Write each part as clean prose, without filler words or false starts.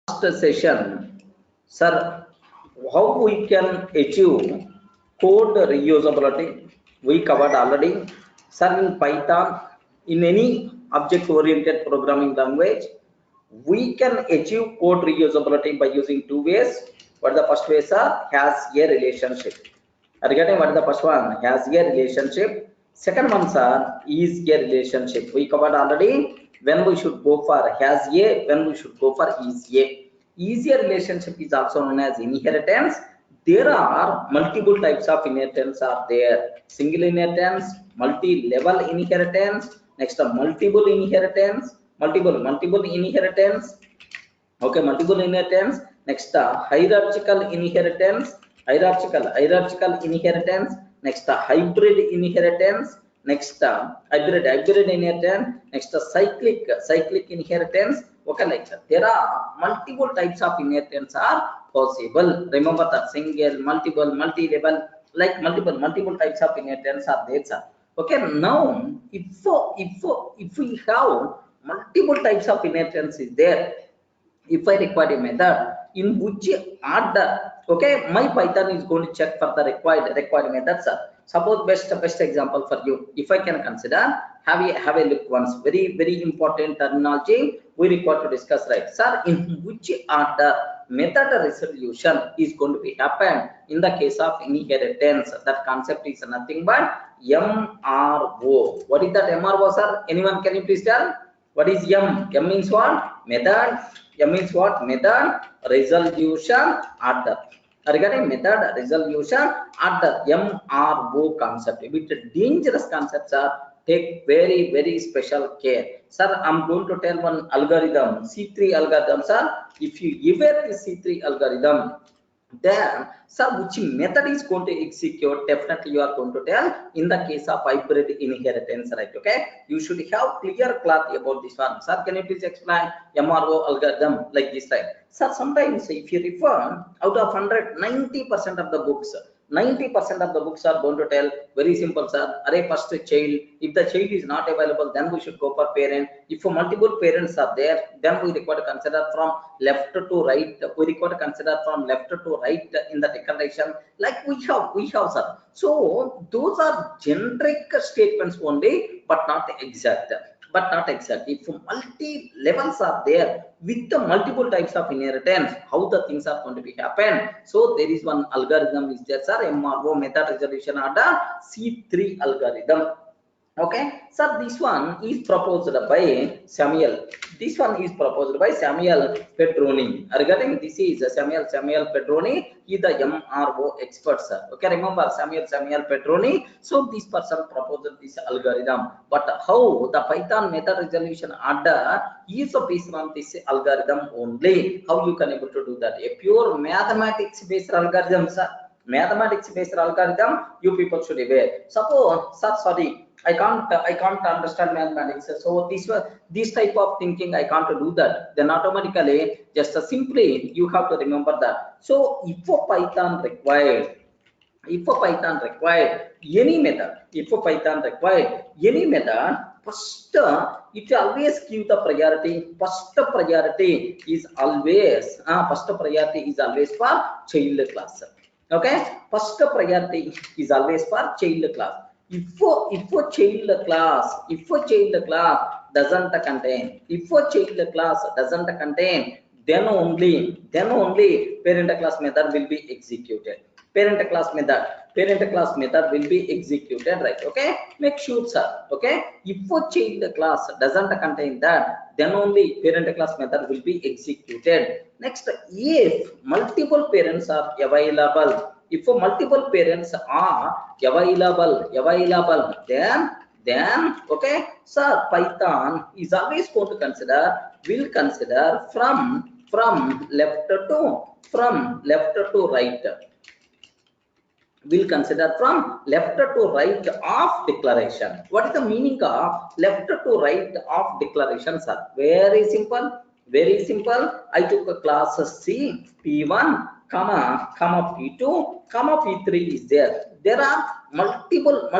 Last session, sir, how we can achieve code reusability? We covered already. Sir, in Python, in any object-oriented programming language, we can achieve code reusability by using two ways. What the first way, sir? Has a relationship. Are you getting what is the first one? Has a relationship. Second one, sir, is a relationship. We covered already when we should go for has a, when we should go for is a. Easier relationship is also known as inheritance. There are multiple types of inheritance are there. Single inheritance, multi-level inheritance, next multiple inheritance, multiple inheritance. Okay, multiple inheritance. Next, hierarchical inheritance, hierarchical inheritance. Next, hybrid inheritance. Next, hybrid inheritance. Next, cyclic inheritance. Okay, like that. There are multiple types of inheritance are possible. Remember that single, multiple, multi-level, like multiple types of inheritance are there, sir. Okay, now if we have multiple types of inheritance is there, if I require a method in which order, okay, my Python is going to check for the required methods. Suppose best example for you, if I can consider, have a look once. Very important terminology we require to discuss, right, sir? In which order method resolution is going to be happen in the case of inheritance? That concept is nothing but MRO. What is that MRO, sir? Anyone can you please tell? What is M? M means what? Method. M means what? Method resolution order. Regarding method resolution order, MRO concept. With dangerous concepts are take very special care. Sir, I'm going to tell one algorithm, C3 algorithm, sir. If you evaluate the C3 algorithm, then sir, which method is going to execute, definitely you are going to tell in the case of hybrid inheritance, right? Okay, you should have clear clarity about this one. Sir, can you please explain MRO algorithm like this type? Sir, sometimes if you refer out of 100, 90% of the books, 90% of the books are going to tell very simple, sir. Array first child, if the child is not available, then we should go for parent. If multiple parents are there, then we require to consider from left to right. We require to consider from left to right in the declaration, like we have, sir. So those are generic statements only, but not exact. If multi levels are there with the multiple types of inheritance, how the things are going to be happen? So there is one algorithm is there, sir. MRO, method resolution order, C3 algorithm. Okay, so this one is proposed by Samuel. This one is proposed by Samuel Petroni. Regarding this is Samuel Petroni. He is the MRO expert, sir. Okay, remember Samuel Petroni. So this person proposed this algorithm. But how the Python method resolution order is based on this algorithm only? How you can able to do that? A pure mathematics based algorithm, sir. Mathematics based algorithm you people should be aware. Suppose, sir, sorry, I can't understand mathematics. So this type of thinking I can't do that. Then automatically just simply you have to remember that. So if a Python required, any method, first it always give the priority. First priority is always for child class. Okay, first priority is always for child class. If a child class doesn't contain, then only parent class method will be executed. Parent class method will be executed, right? Okay, make sure, sir. Okay, if a child class doesn't contain that, then only parent class method will be executed. Next, if multiple parents are available, if multiple parents are available, then okay, sir, Python is always going to will consider from left to right. Will consider from left to right of declaration. What is the meaning of left to right of declaration, sir? Very simple. I took a class C, P1, comma P2, comma P3 is there. There are multiple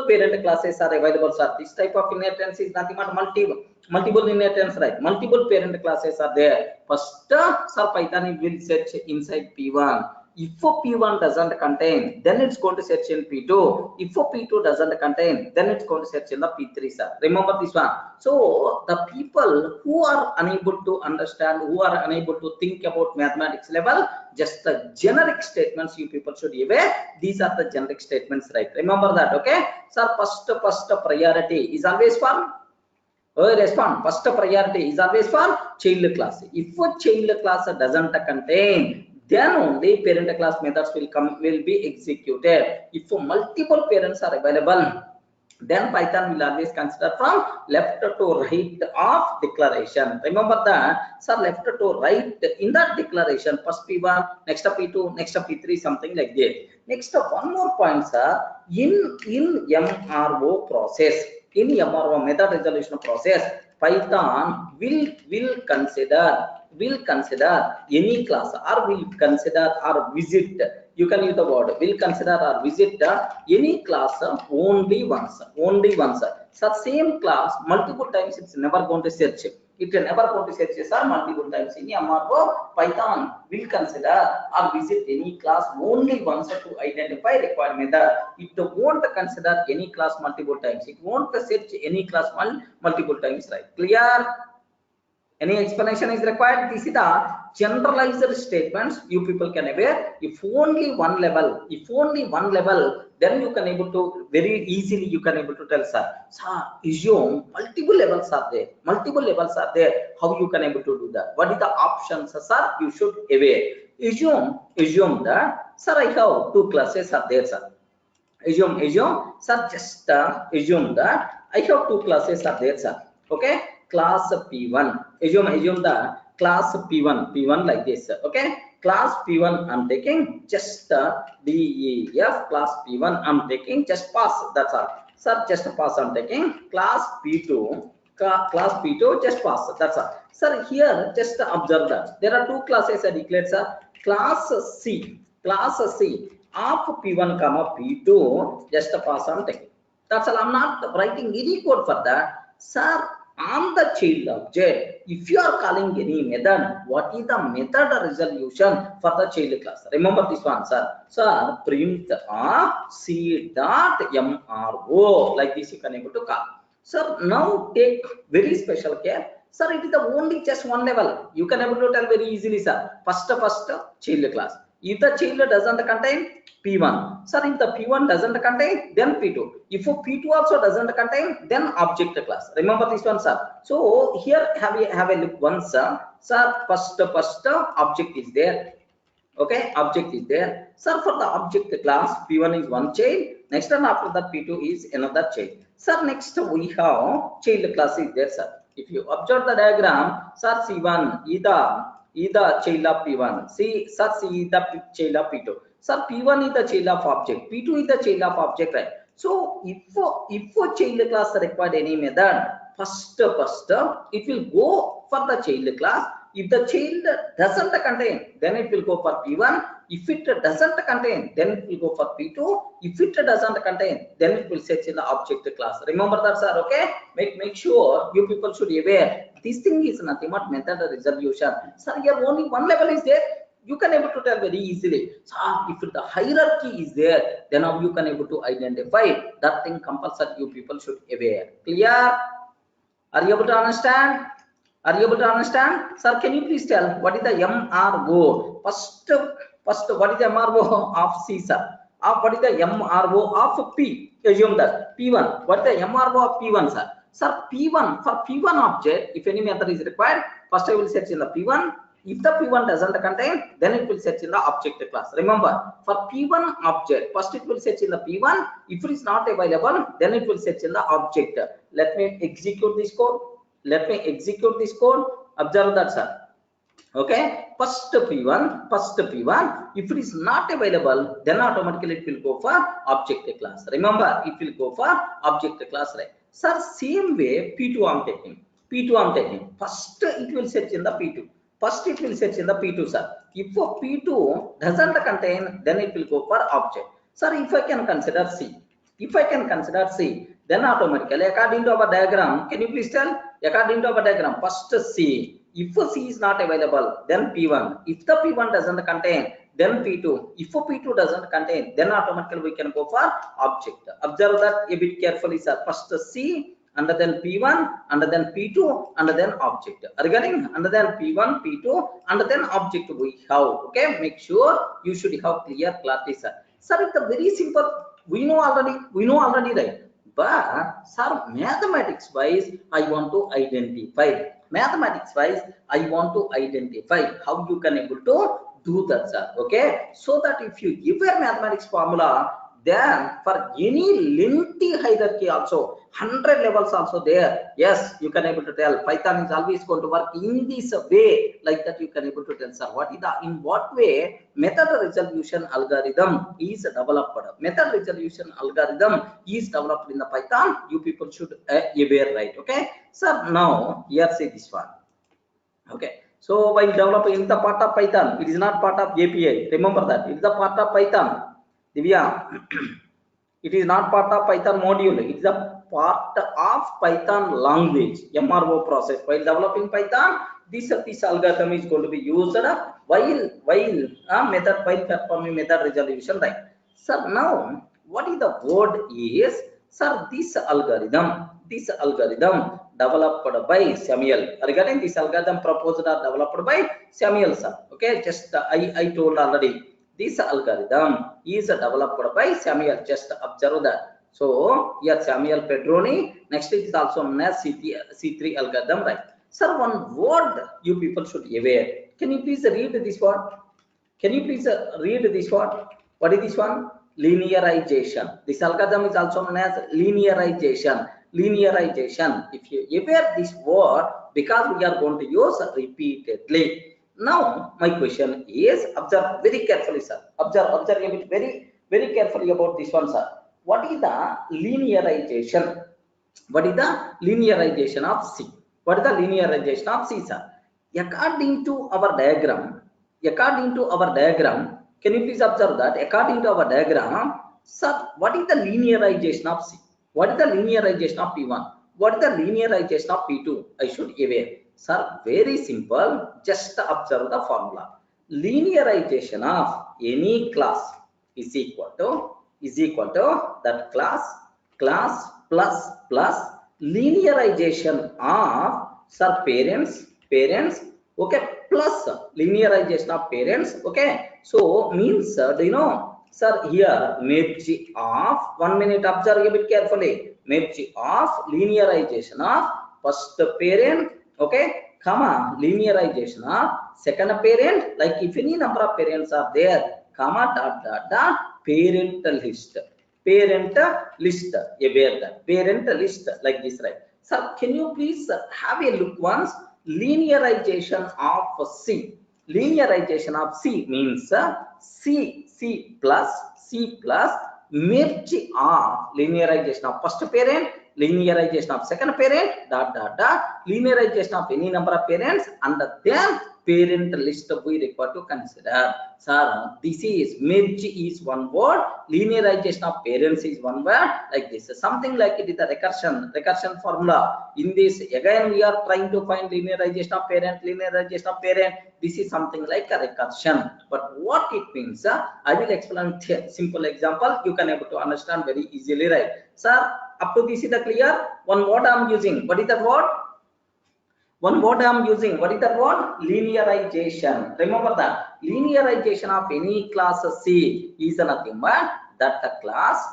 parent classes are available, sir. This type of inheritance is nothing but multiple inheritance, right? Multiple parent classes are there. First, sir, Python will search inside P1. If P1 doesn't contain, then it's going to search in P2. If P2 doesn't contain, then it's going to search in the P3, sir. Remember this one. So the people who are unable to understand, who are unable to think about mathematics level, just the generic statements you people should be aware. These are the generic statements, right? Remember that, okay? Sir, first priority is always for respond. First priority is always for child class. If a child class doesn't contain, then only parent class methods will be executed. If multiple parents are available, then Python will always consider from left to right of declaration. Remember that, sir, left to right in that declaration, first P1, next P2, next P3, something like that. Next, one more point, sir, in MRO process, in MRO method resolution process, Python will consider any class, or will consider or visit, you can use the word will consider or visit any class only once. So same class multiple times, it's never going to search. It will never going to search, sir, multiple times. In MRO, Python will consider or visit any class only once to identify required method. It won't consider any class multiple times. It won't search any class multiple times, right? Clear? Any explanation is required? This is the generalized statements you people can aware. If only one level, then you can able to very easily you can able to tell, sir, assume multiple levels are there. How you can able to do that? What is the options, sir? You should aware. Assume that, sir, I have two classes are there, sir. Assume, sir, just assume that I have two classes are there, sir. Okay, class P1. Assume the class P1 like this, okay? Class P1 I'm taking, just DEF class P1 I'm taking, just pass, that's all. Sir, just pass I'm taking. Class P2, just pass, that's all. Sir, here just observe that there are two classes I declared, sir. Class C of P1 comma P2, just pass I'm taking. That's all. I'm not writing any code for that, sir. On the child object, if you are calling any method, what is the method resolution for the child class? Remember this one, sir. Sir, print C dot MRO, like this you can able to call. Sir, now take very special care. Sir, it is the only just one level. You can able to tell very easily, sir. First child class. If the child doesn't contain P1, sir, if the P1 doesn't contain, then P2. If P2 also doesn't contain, then object class. Remember this one, sir. So here have a look once, sir. Sir, first object is there. Okay, object is there. Sir, for the object class, P1 is one child. Next one after that, P2 is another child. Sir, next we have child class is there, sir. If you observe the diagram, sir, C1 is the child of P1. C is the child of P2. Sir, P1 is the child of object. P2 is the child of object, right? So if child class required any method, first it will go for the child class. If the child doesn't contain, then it will go for P1. If it doesn't contain, then it will go for P2. If it doesn't contain, then it will search in the object class. Remember that, sir. Okay, make sure you people should be aware. This thing is nothing but method resolution. Sir, here only one level is there. You can able to tell very easily. So if the hierarchy is there, then how you can able to identify that thing. Compulsory you people should be aware. Clear? Are you able to understand? Sir, can you please tell what is the MRO? First, what is the MRO of C, sir? What is the MRO of P? Assume that P1. What is the MRO of P1, sir? Sir, P1, for P1 object, if any method is required, first I will search in the P1. If the P1 doesn't contain, then it will search in the object class. Remember, for P1 object, first it will search in the P1. If it is not available, then it will search in the object. Let me execute this code. Observe that, sir. Okay, first P1. If it is not available, then automatically it will go for object class. Remember, it will go for object class, right? Sir, same way P2 I'm taking. First it will search in the P2. Sir. If P2 doesn't contain, then it will go for object. Sir, if I can consider C, then automatically according to our diagram, can you please tell, according to our diagram, first C, if C is not available, then P1. If the P1 doesn't contain, then P2. If P2 doesn't contain, then automatically we can go for object. Observe that a bit carefully, sir. First C, and then P1, and then P2, and then object. Regarding, and then P1, P2, and then object we have. Okay, make sure you should have clear clarity, sir. Sir, it's a very simple. We know already, right? But sir, mathematics wise, I want to identify. Mathematics wise, I want to identify how you can able to do that, sir. Okay, so that if you give a mathematics formula, then for any lengthy hierarchy also, 100 levels also there, yes, you can able to tell Python is always going to work in this way, like that you can able to tell, sir, what is the, in what way method resolution algorithm is developed. Method resolution algorithm is developed in the Python, you people should aware, right? Okay, sir, now here say this one. Okay, so while developing the part of Python, it is not part of API, remember that, it is a part of Python. Divya, it is not part of Python module, it is a part of Python language, MRO process. While developing Python, this algorithm is going to be used while performing method resolution, right? Sir, now what is the word is, sir, this algorithm developed by Samuel. Regarding this algorithm proposed or developed by Samuel, sir. Okay, just I told already. This algorithm is developed by Samuel. Just observe that. So here Samuel Pedroni. Next it is also known as C3 algorithm, right? Sir, one word you people should aware. Can you please read this word? Can you please read this word? What is this one? Linearization. This algorithm is also known as linearization. Linearization. If you aware this word, because we are going to use repeatedly. Now my question is, observe very carefully, sir. Observe a bit very carefully about this one, sir. What is the linearization? What is the linearization of C? What is the linearization of C, sir? According to our diagram, can you please observe that? According to our diagram, sir, what is the linearization of C? What is the linearization of P1? What is the linearization of P2? I should aware. Sir, very simple. Just observe the formula. Linearization of any class is equal to that class plus linearization of, sir, parents, okay, plus linearization of parents. Okay, so means, do you know, sir, here merge of, 1 minute, observe a bit carefully, merge of linearization of first parent, okay, comma aware second parent, like if any number of parents are there, comma parent list, aware that parent list, like this, right? Sir, can you please have a look once? Linearization of C. Linearization of C means C plus merge of linearization of first parent, linearization of second parent, linearization of any number of parents, and then parent list we require to consider. Sir, this is merge is one word, linearization of parents is one word, like this. Something like it is a recursion formula. In this, again we are trying to find linearization of parent. This is something like a recursion. But what it means, I will explain simple example. You can able to understand very easily, right? Sir, up to this is the clear. One word I am using. What is that word? One word I am using. What is that word? Linearization. Remember that. Linearization of any class C is nothing but that class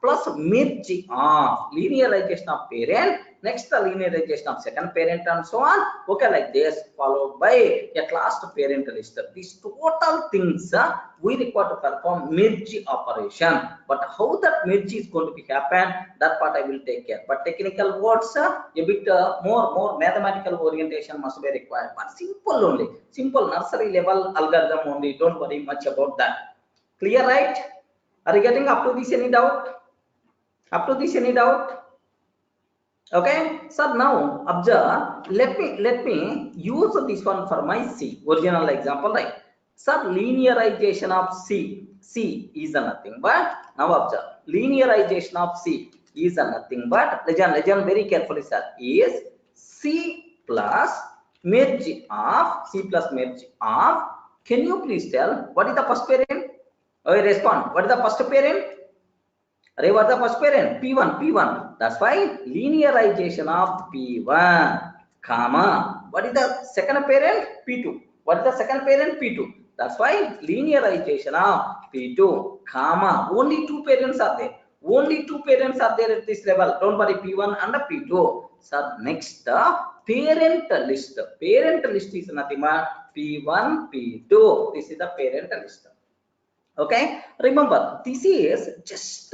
plus merge of linearization of parent, next the linearization of second parent, and so on. Okay, like this, followed by a class to parent list. These total things we require to perform merge operation. But how that merge is going to be happen, that part I will take care. But technical words, a bit more mathematical orientation must be required. But simple only, simple nursery level algorithm only. Don't worry much about that. Clear, right? Are you getting up to this? Any doubt? Up to this, any doubt? Okay, so now observe. Let me use this one for my C original example, right? So linearization of C is nothing but, now observe, linearization of C. is nothing but, listen very carefully, sir, is C plus merge of. Can you please tell what is the first parent? Oh, respond. What is the first parent? Array, what is the first parent? P1. That's why linearization of P1, comma. What is the second parent? P2. What is the second parent? P2. That's why linearization of P2, comma. Only two parents are there. Only two parents are there at this level. Don't worry, P1 and P2. So next, parent list. Parent list is nothing but P1, P2. This is the parent list. Okay, remember this is just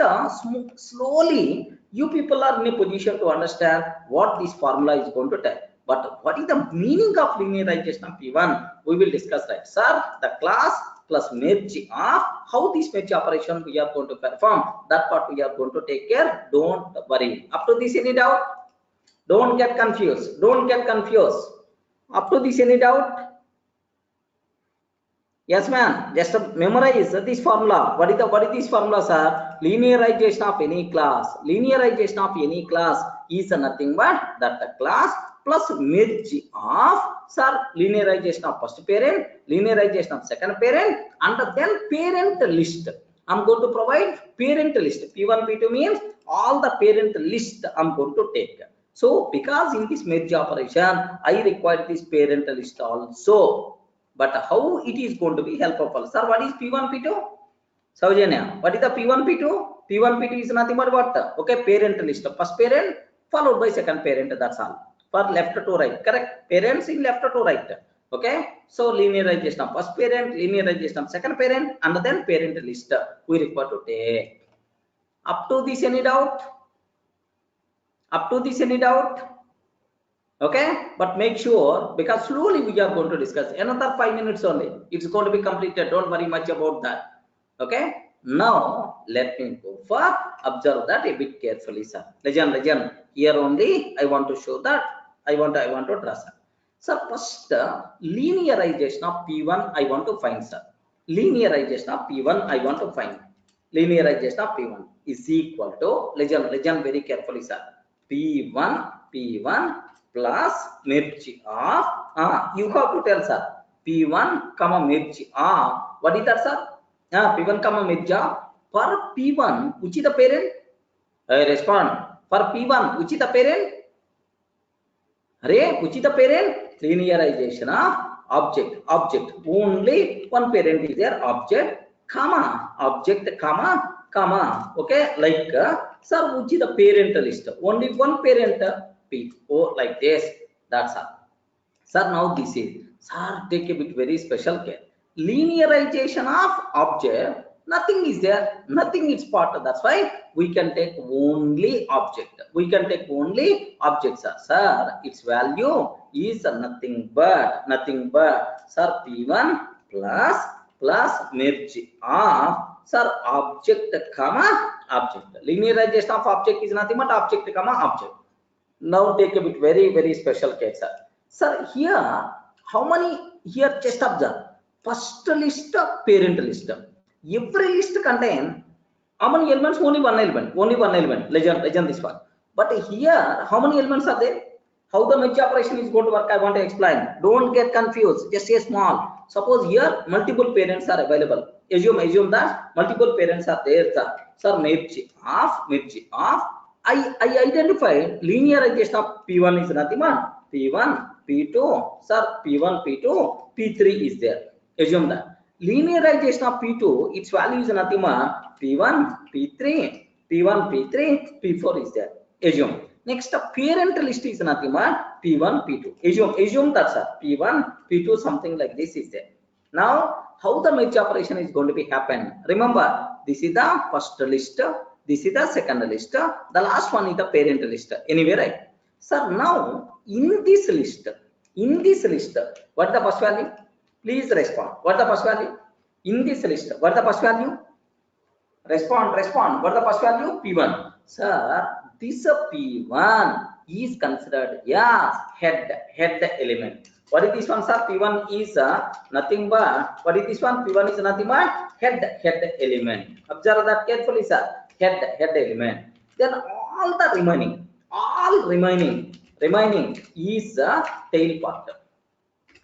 slowly you people are in a position to understand what this formula is going to tell. But what is the meaning of linearization of P1? We will discuss, right, sir. The class plus merge of, how this merge operation we are going to perform, that part we are going to take care. Don't worry. Up to this, any doubt? Don't get confused. Up to this, any doubt? Yes, ma'am. Just memorize this formula. What is this formula, sir? Linearization of any class. Linearization of any class is nothing but that the class plus merge of, sir, linearization of first parent, linearization of second parent, and then parent list. I'm going to provide parent list. P1, P2 means all the parent list I'm going to take. So because in this merge operation, I require this parent list also. But how it is going to be helpful? Sir, what is P1, P2? Saujanya, what is the P1, P2? P1, P2 is nothing but what? Okay, parent list. First parent followed by second parent. That's all. For left to right. Correct? Parents in left to right. Okay. So linearization of first parent, linearization of second parent, and then parent list we require to take. Up to this, any doubt? Okay, but make sure, because slowly we are going to discuss another 5 minutes only. It's going to be completed. Don't worry much about that. Okay, now let me go for observe that a bit carefully, sir. Legend. Here only I want to show that. I want to draw, sir. So first, linearization of P1 I want to find, sir. Linearization of P1 I want to find. Linearization of P1 is equal to, legend very carefully, sir. P1 plus merge of, you have to tell, sir, P1 comma merge of, what is that, sir? P1 comma merge of, for P1 which is the parent? Respond. For P1 which is the parent? Which is the parent? Linearization of object. Only one parent is there, object, comma, okay, like, sir, which is the parent list? Only one parent, P4, like this. That's all. Sir, now this is, sir, take a bit very special care. Linearization of object, nothing is there, nothing is part. That's why we can take only object. Sir, its value is nothing but, sir, P1 plus merge of, sir, object comma object. Linearization of object is nothing but object comma object. Now take a bit very special case, sir. Sir, here how many? Here just observe. First list, parent list. Every list contain how many elements? Only one element. Legend this one. But here how many elements are there? How the merge operation is going to work, I want to explain. Don't get confused. Just say small. Suppose here multiple parents are available. Assume that multiple parents are there, sir. Sir, merge of. I identified linearization of P1 is nothing but P1, P2, sir, P1, P2, P3 is there. Assume that. Linearization of P2, its value is nothing but P1, P3, P4 is there. Assume. Next, parent list is nothing but P1, P2. Assume that, sir, P1, P2, something like this is there. Now, how the merge operation is going to be happen? Remember, this is the first list. This is the second list. The last one is the parent list. Anyway, right? Sir, now in this list, what is the first value? Please respond. What is the first value? In this list, what is the first value? Respond. What is the first value? P1. Sir, this P1 is considered as head element. What is this one, sir? P1 is nothing but, what is this one? P1 is nothing but head element. Observe that carefully, sir. Head element. Then all the remaining, remaining is the tail part.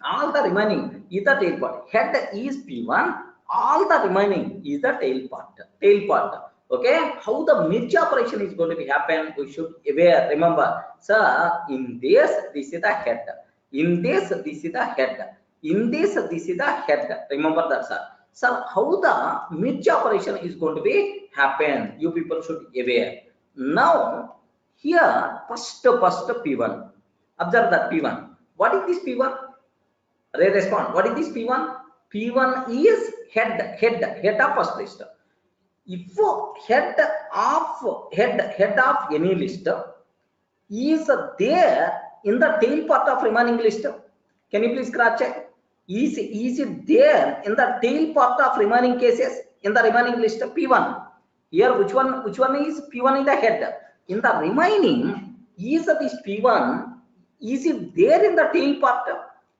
All the remaining is the tail part. Head is P1, all the remaining is the tail part. Okay, how the merge operation is going to be happen, we should aware. Remember, sir, in this is the head. In this is the head. In this is the head. Remember that, sir. Sir, how the merge operation is going to be happen, you people should aware. Now, here first P1. Observe that P1. What is this P1? Respond. What is this P1? P1 is head of first list. If head of any list is there in the tail part of remaining list, can you please cross check? Is it there in the tail part of remaining cases in the remaining list P1? Here which one is P1 in the head? In the remaining, is this P1, is it there in the tail part?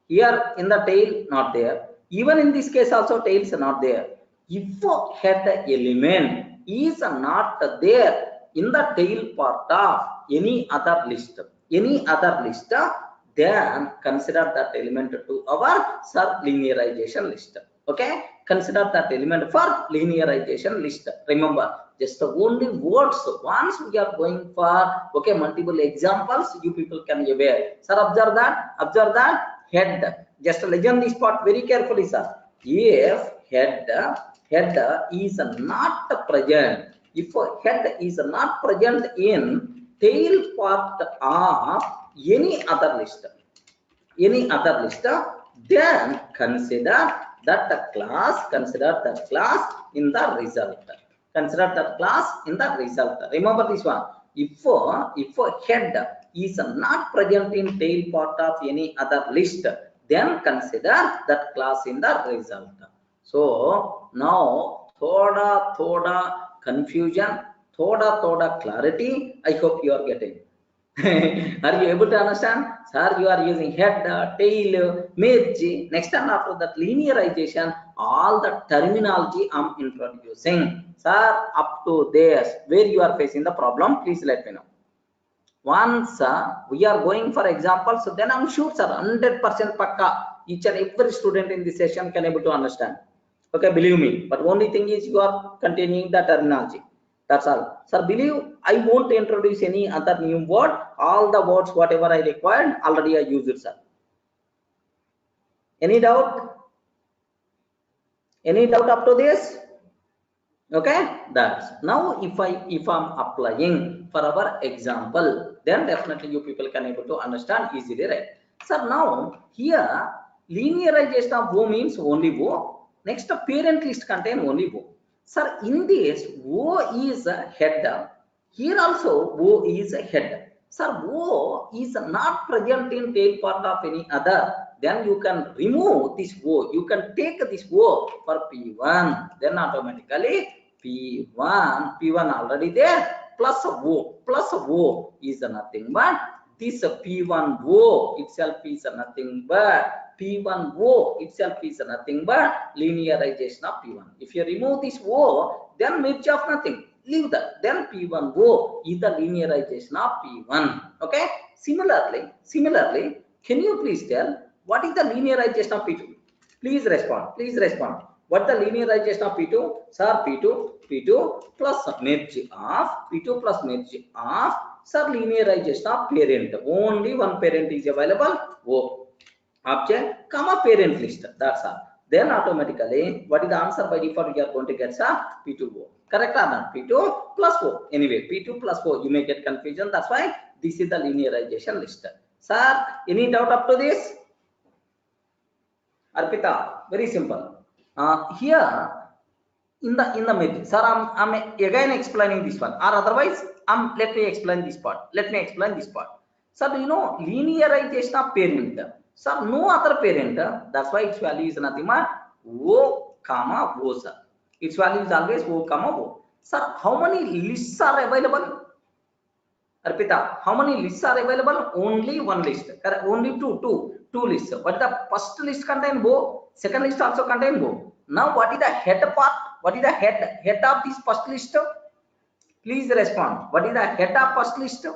Here in the tail, not there. Even in this case also tails are not there. If head element is not there in the tail part of any other list, then consider that element to our linearization list. Okay, consider that element for linearization list. Remember, just the only words. Once we are going for multiple examples, you people can be aware. Sir, observe that head. Just listen this part very carefully, sir. If head is not present, if head is not present in tail part of any other list, then consider that class in the result. Remember this one. If head is not present in tail part of any other list, then consider that class in the result. So now thoda confusion, thoda clarity, I hope you are getting. Are you able to understand? Sir, you are using head, tail, merge. Next and after that linearization, all the terminology I'm introducing. Sir, up to this, where you are facing the problem, please let me know. Once we are going for examples, so then I'm sure, sir, 100% pakka, each and every student in this session can able to understand. Okay, believe me. But only thing is you are continuing the terminology. That's all. Sir, believe I won't introduce any other new word. All the words, whatever I required, already I used it, sir. Any doubt? Any doubt up to this? Okay, that's now if I'm applying for our example, then definitely you people can able to understand easily, right? So now here linearization of O means only O. Next parent list contain only O. Sir, in this O is a head. Here also O is a head. Sir, O is not present in tail part of any other. Then you can remove this O. You can take this O for P1. Then automatically P1 already there. Plus O is nothing but this P1O itself is nothing but P1O itself is nothing but linearization of P1. If you remove this O, then merge of nothing. Leave that. Then P1O is the linearization of P1. Okay. Similarly, can you please tell what is the linearization of P2? Please respond. What the linearization of P2? Sir, P2 plus merge of sir, linearization of parent. Only one parent is available. O object, comma parent list. That's all. Then automatically, what is the answer by default? We are going to get sir P2O. Correct or not? P2 plus O. Anyway, P2 plus O. You may get confusion. That's why this is the linearization list. Sir, any doubt up to this? Arpita, very simple. Here in the middle, sir, I'm again explaining this one, or otherwise let me explain this part. Sir, do you know linearization of parent? Sir, no other parent. That's why its value is nothing but O comma O, sir. Its value is always O comma O. Sir, how many lists are available? Arpita, how many lists are available? Only one list. Only two lists. But the first list contain O, second list also contain O. Now what is the head part? What is the head of this first list? Please respond. What is the head of first list?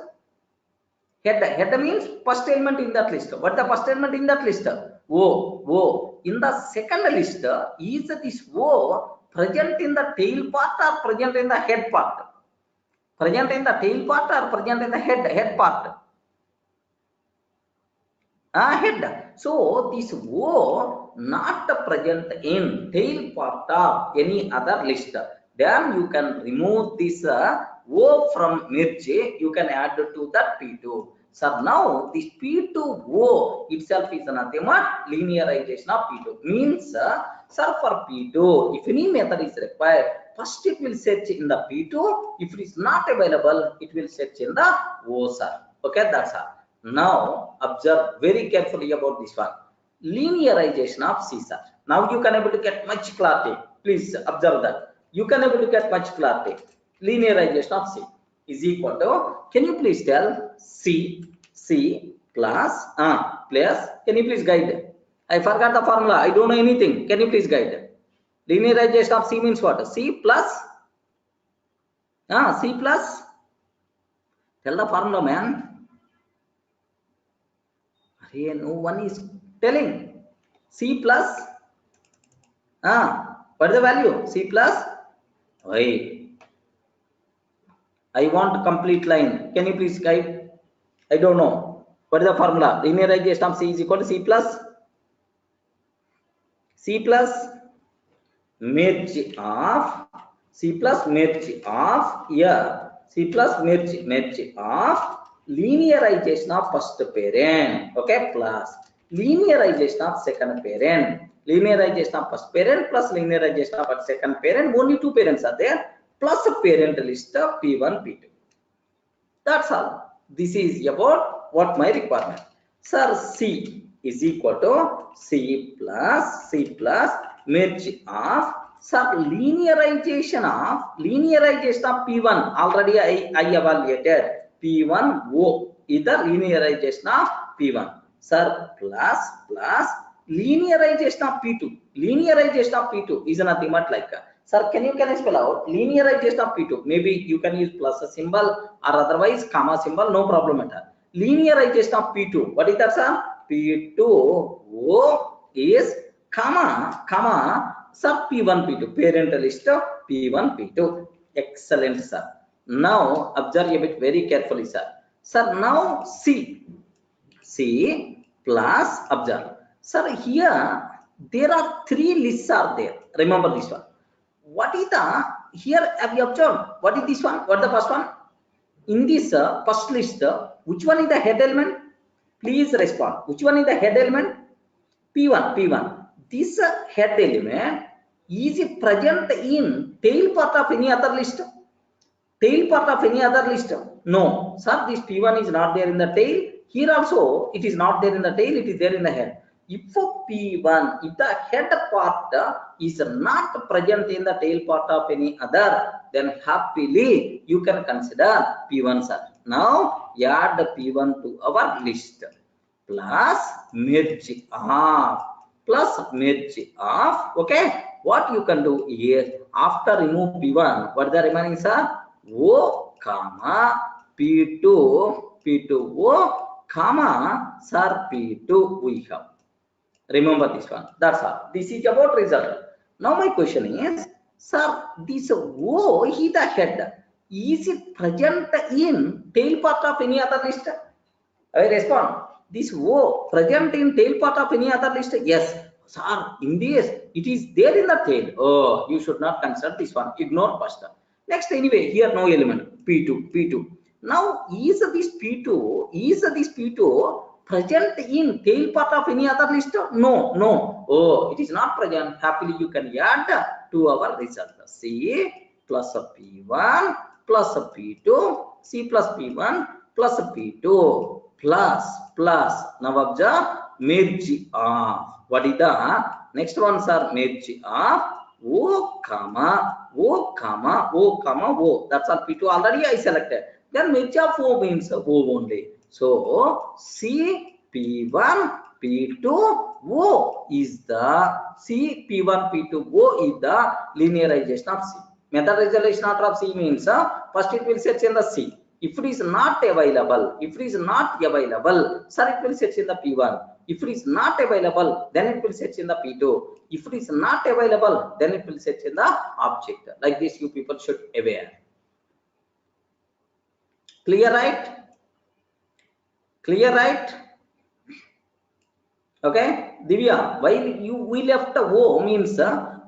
Head means first element in that list. What is the first element in that list? O. In the second list, is this O present in the tail part or present in the head part? Present in the tail part or present in the head part? Head. So this O not present in tail part of any other list. Then you can remove this O from Mirchi. You can add to that P2. So now this P2O itself is nothing but linearization of P2. Means, sir, for P2, if any method is required, first it will search in the P2. If it is not available, it will search in the O, sir. Okay, that's all. Now observe very carefully about this one. Linearization of C, sir. Now you can able to get much clarity. Please observe that. You can able to get much clarity. Linearization of C is equal to, can you please tell C plus can you please guide? I forgot the formula. I don't know anything. Can you please guide? Linearization of C means what? C plus tell the formula, man. No one is telling. C plus what is the value? C plus I want complete line. Can you please guide? I don't know. What is the formula? Linearization of C is equal to C plus merge of linearization of first parent, okay, plus linearization of second parent, linearization of first parent plus linearization of second parent. Only two parents are there, plus a parent list of P1, P2. That's all. This is about what my requirement. Sir, C is equal to C plus merge of, sir, linearization of P1. Already I evaluated P1O is the linearization of P1. Sir, plus linearization of P2. Linearization of P2 is nothing but like, sir, can you spell out linearization of P2? Maybe you can use plus a symbol or otherwise comma symbol, no problem at all. Linearization of P2. What is that, sir? P2O is comma, sir, P1, P2. Parent list of P1, P2. Excellent, sir. Now observe a bit very carefully, sir. Sir, now C plus, observe. Sir, here there are three lists are there. Remember this one. What is the, here have you observed? What is this one? What is the first one? In this first list, which one is the head element? Please respond. Which one is the head element? P1. This head element is present in tail part of any other list? Tail part of any other list? No. Sir, this P1 is not there in the tail. Here also, it is not there in the tail. It is there in the head. If P1, if the head part is not present in the tail part of any other, then happily you can consider P1, sir. Now add P1 to our list plus merge off. Okay, what you can do is after remove P1, what is the remaining, sir? O comma P2O comma sir P2 we have. Remember this one. That's all. This is about result. Now my question is, sir, this O is the head. Is it present in tail part of any other list? I respond. This O present in tail part of any other list? Yes. Sir, in this, it is there in the tail. Oh, you should not consider this one. Ignore first. Next, anyway, here no element. P2. Now, is this P2 present in tail part of any other list? No. Oh, it is not present. Happily, you can add to our result. C plus a P1 plus a P2. C plus P1 plus a P2 plus. Now observe merge off. What is the next one, sir? Merge off. O comma O. That's all. P2 already I selected. Then merge of O means O only. So C P1 P2 O is the C P1 P2 O is the linearization of C. Method resolution of C means first it will search in the C. If it is not available, sir, it will search in the P1. If it is not available, then it will search in the P2. If it is not available, then it will search in the object. Like this, you people should aware. Clear, right? Clear, right? Okay, Divya, while we left O means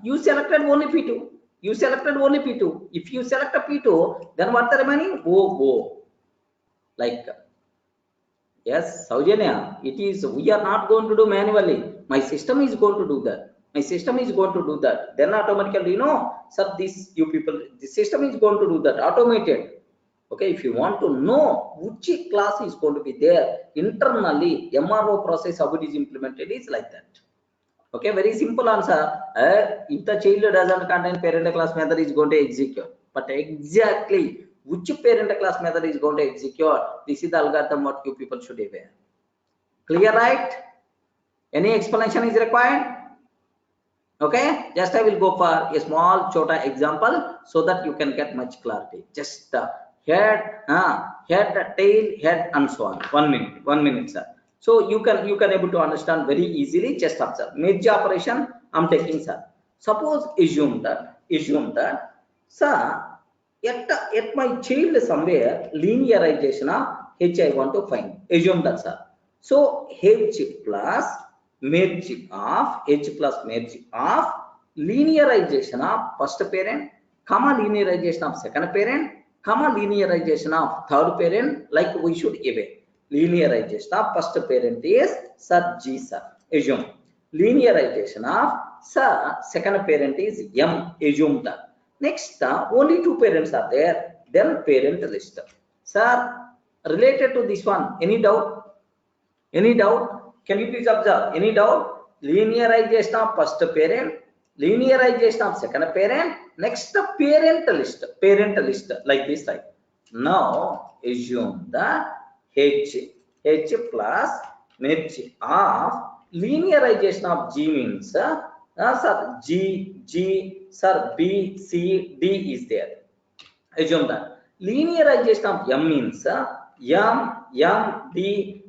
you selected only P2. You selected only P2. If you select a P2, then what the remaining? O. Like, yes, Saujanya, it is, we are not going to do manually. My system is going to do that. Then automatically, sir, this you people, the system is going to do that, automated. Okay, if you want to know which class is going to be there internally, MRO process, how it is implemented is like that. Okay, very simple answer. If the child doesn't contain parent class method is going to execute. But exactly which parent class method is going to execute, this is the algorithm what you people should aware. Clear, right? Any explanation is required? Okay, just I will go for a small chota example so that you can get much clarity. Just head, tail, head, and so on. 1 minute, sir. So you can able to understand very easily. Just observe. Merge operation I'm taking, sir. Suppose assume that sir, at my child somewhere linearization of h I want to find. Assume that, sir. So h plus merge of linearization of first parent, comma linearization of second parent, comma linearization of third parent, like we should aware. Linearization of first parent is sir G, sir. Assume. Linearization of sir second parent is M. Assume that. Next, only two parents are there. Then parent list. Sir, related to this one, any doubt? Any doubt? Can you please observe? Any doubt? Linearization of first parent, linearization of second parent, next parent list, like this, right? Now assume that H plus merge of linearization of G means sir G sir B C D is there. Assume that linearization of M means M D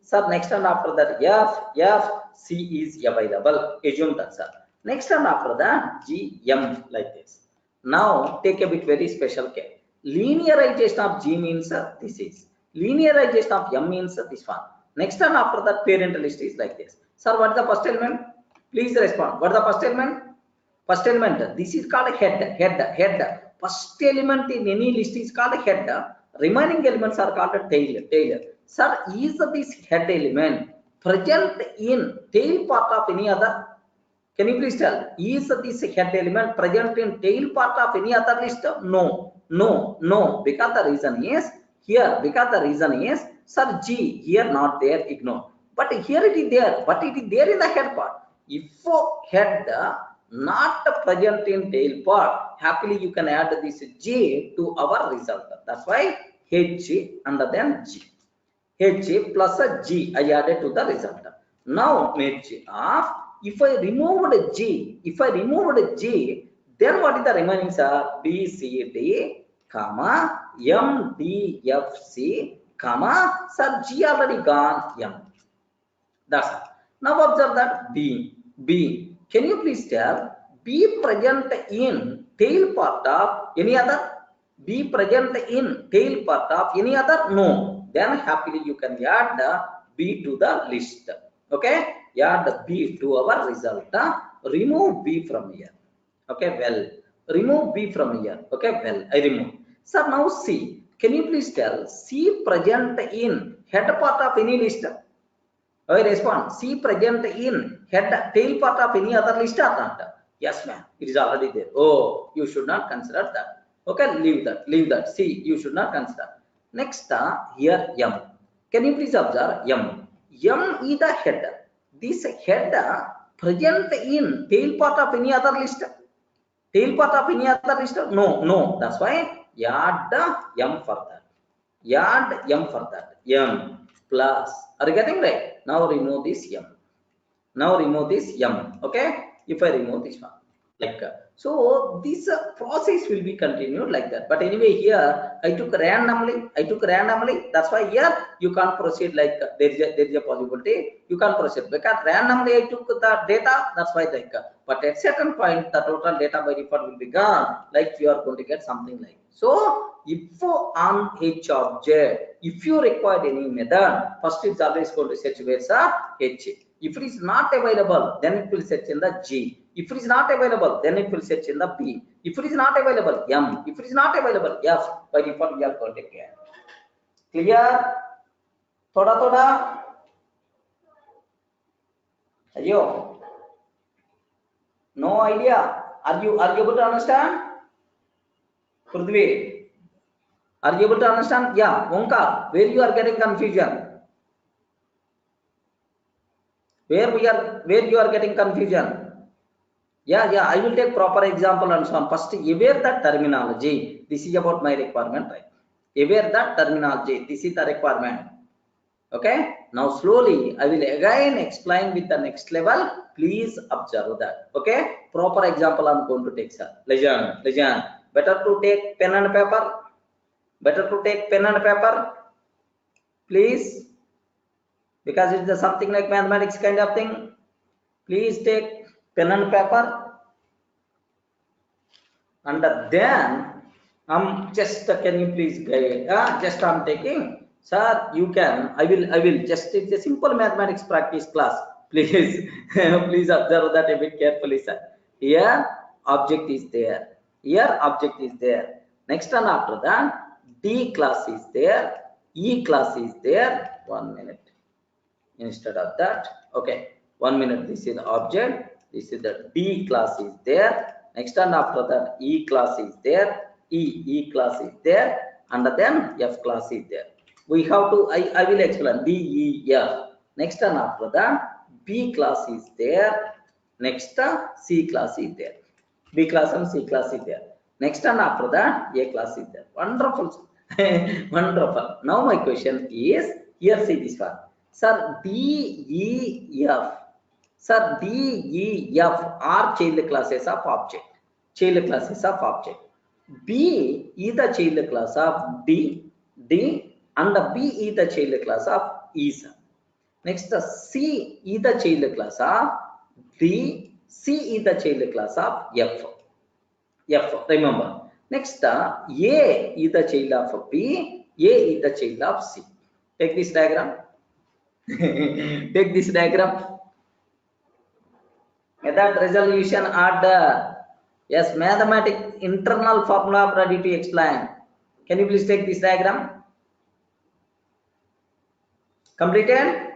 sir, next and after that F C is available. Assume that, sir. Next and after that G M, like this. Now take a bit very special care. Linearization of G means this is. Linearization of M means this one. Next and after that parent list is like this. Sir, what is the first element? Please respond. What is the first element? First element. This is called head. First element in any list is called head. Remaining elements are called tail. Sir, is this head element present in tail part of any other? Can you please tell? Is this head element present in tail part of any other list? No. Because the reason is sir G here not there, ignore. But here it is there. But it is there in the head part. If head not present in tail part, happily you can add this J to our result. That's why H and then G. H plus a G I added to the result. Now merge of, if I removed G, then what is the remaining, sir? B C D, comma M D F C, comma sir G already gone M. That's all. Now observe that B. Can you please tell B present in tail part of any other? B present in tail part of any other? No. Then happily you can add the B to the list. Okay? Add B to our result. Remove B from here. Okay, well. Remove B from here. Okay, well, I remove. So now C. Can you please tell C present in head part of any list? I respond. C present in head tail part of any other list or not? Yes, ma'am. It is already there. Oh, you should not consider that. Okay, leave that. C, you should not consider. Next, here M. Can you please observe M? M is the head. This head present in tail part of any other list? Tail part of any other list? No. That's why add M for that. M plus. Are you getting right? Now remove this M. Okay? If I remove this one. like so this process will be continued like that. But anyway, here I took randomly, that's why here you can't proceed. Like there is a possibility you can't proceed because randomly I took the data, that's why like but at certain point the total data by default will be gone, like you are going to get something like. So if on H object, if you require any method, first it's always going to search where's a H. If it is not available, then it will search in the G. If it is not available, then it will search in the P. If it is not available, M. If it is not available, F. By default, we are going to get. Clear? Thoda. Ayo. No idea. Are you able to understand? Prithvi, are you able to understand? Yeah, Onkar, where you are getting confusion? Where you are getting confusion? Yeah, I will take proper example and so on. First, aware that terminology. This is about my requirement, right? Aware that terminology. This is the requirement. Okay. Now slowly, I will again explain with the next level. Please observe that. Okay. Proper example I'm going to take, sir. Listen. Better to take pen and paper. Please, because it's something like mathematics kind of thing. Please take pen and paper. And then just can you please guide? Just I'm taking, sir. You can. I will just. It's a simple mathematics practice class. Please, please observe that a bit carefully, sir. Here object is there. Next and after that, D class is there. E class is there. 1 minute. Instead of that, okay. 1 minute. This is the object. This is the D class is there. Next and after that, E class is there, E class is there, and then F class is there. We have to, I will explain D, E, F. Next and after that, B class is there. Next, C class is there. B class and C class is there. Next and after that, A class is there. Wonderful. Wonderful. Now my question is, here see this one. Sir, D, E, F. Sir, D, E, F are child classes of object. B is the child class of D, and the B is the child class of E. Sir. Next, C is the child class of D, C is the child class of F. Remember. Next, A is the child of B, A is the child of C. Take this diagram. Method resolution order. Yes, mathematics internal formula ready to explain. Can you please take this diagram? Completed?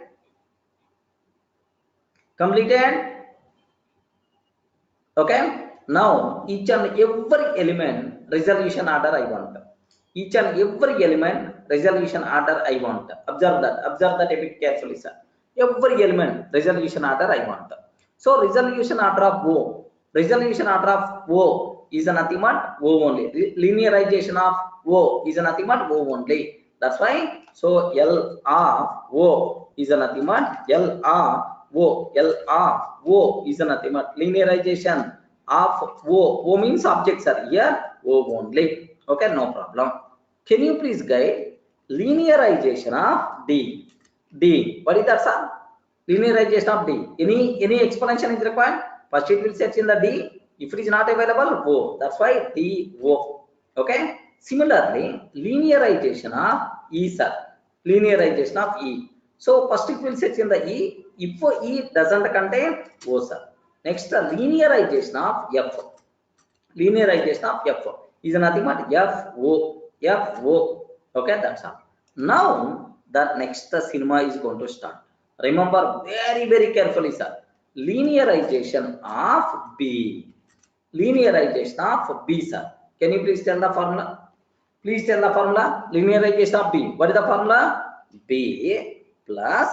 Okay. Now each and every element resolution order I want. Observe that a bit carefully, sir. Every element resolution order I want. So resolution order of O. Is nothing but O only. Linearization of O is nothing but O only. That's why. So L of O is nothing but L of O is nothing but linearization of O means objects are here O only. Okay, no problem. Can you please guide linearization of D? What is that, sir? Linearization of D. Any explanation is required? First it will search in the D. If it is not available, O. That's why D, O. Okay. Similarly, linearization of E, sir. So first it will search in the E. If E doesn't contain O, sir. Next, linearization of F. Is nothing but F-O. Okay, that's all. Now, the next cinema is going to start. Remember very, very carefully, sir. Linearization of B. Sir. Can you please tell the formula? Linearization of B. What is the formula? B plus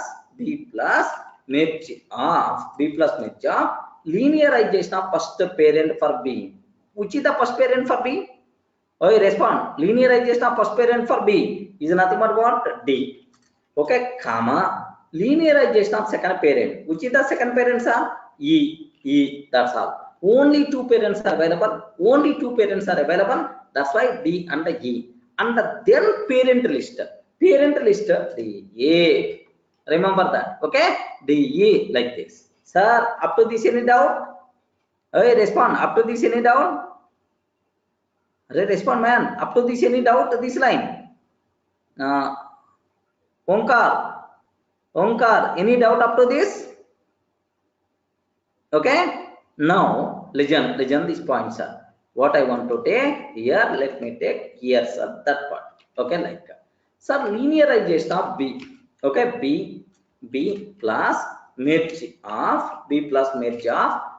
merge of linearization of first parent for B. Which is the first parent for B? Oh, respond. Linearization of first parent for B is nothing but what? D. Okay, comma. Linearization of second parent. Which is the second parent, sir? E. That's all. only two parents are available. Only two parents are available. That's why D and E. And then parent list. Parent list DA. Remember that. Okay? DE like this. Sir, up to this any doubt? Hey, respond. Up to this any doubt? Respond, man. Up to this any doubt? This line. Omkar, any doubt up to this? Okay. Now, listen this point, sir. What I want to take here, let me take here, sir, that part. Okay, like, sir, linearization of B. Okay, B plus merge of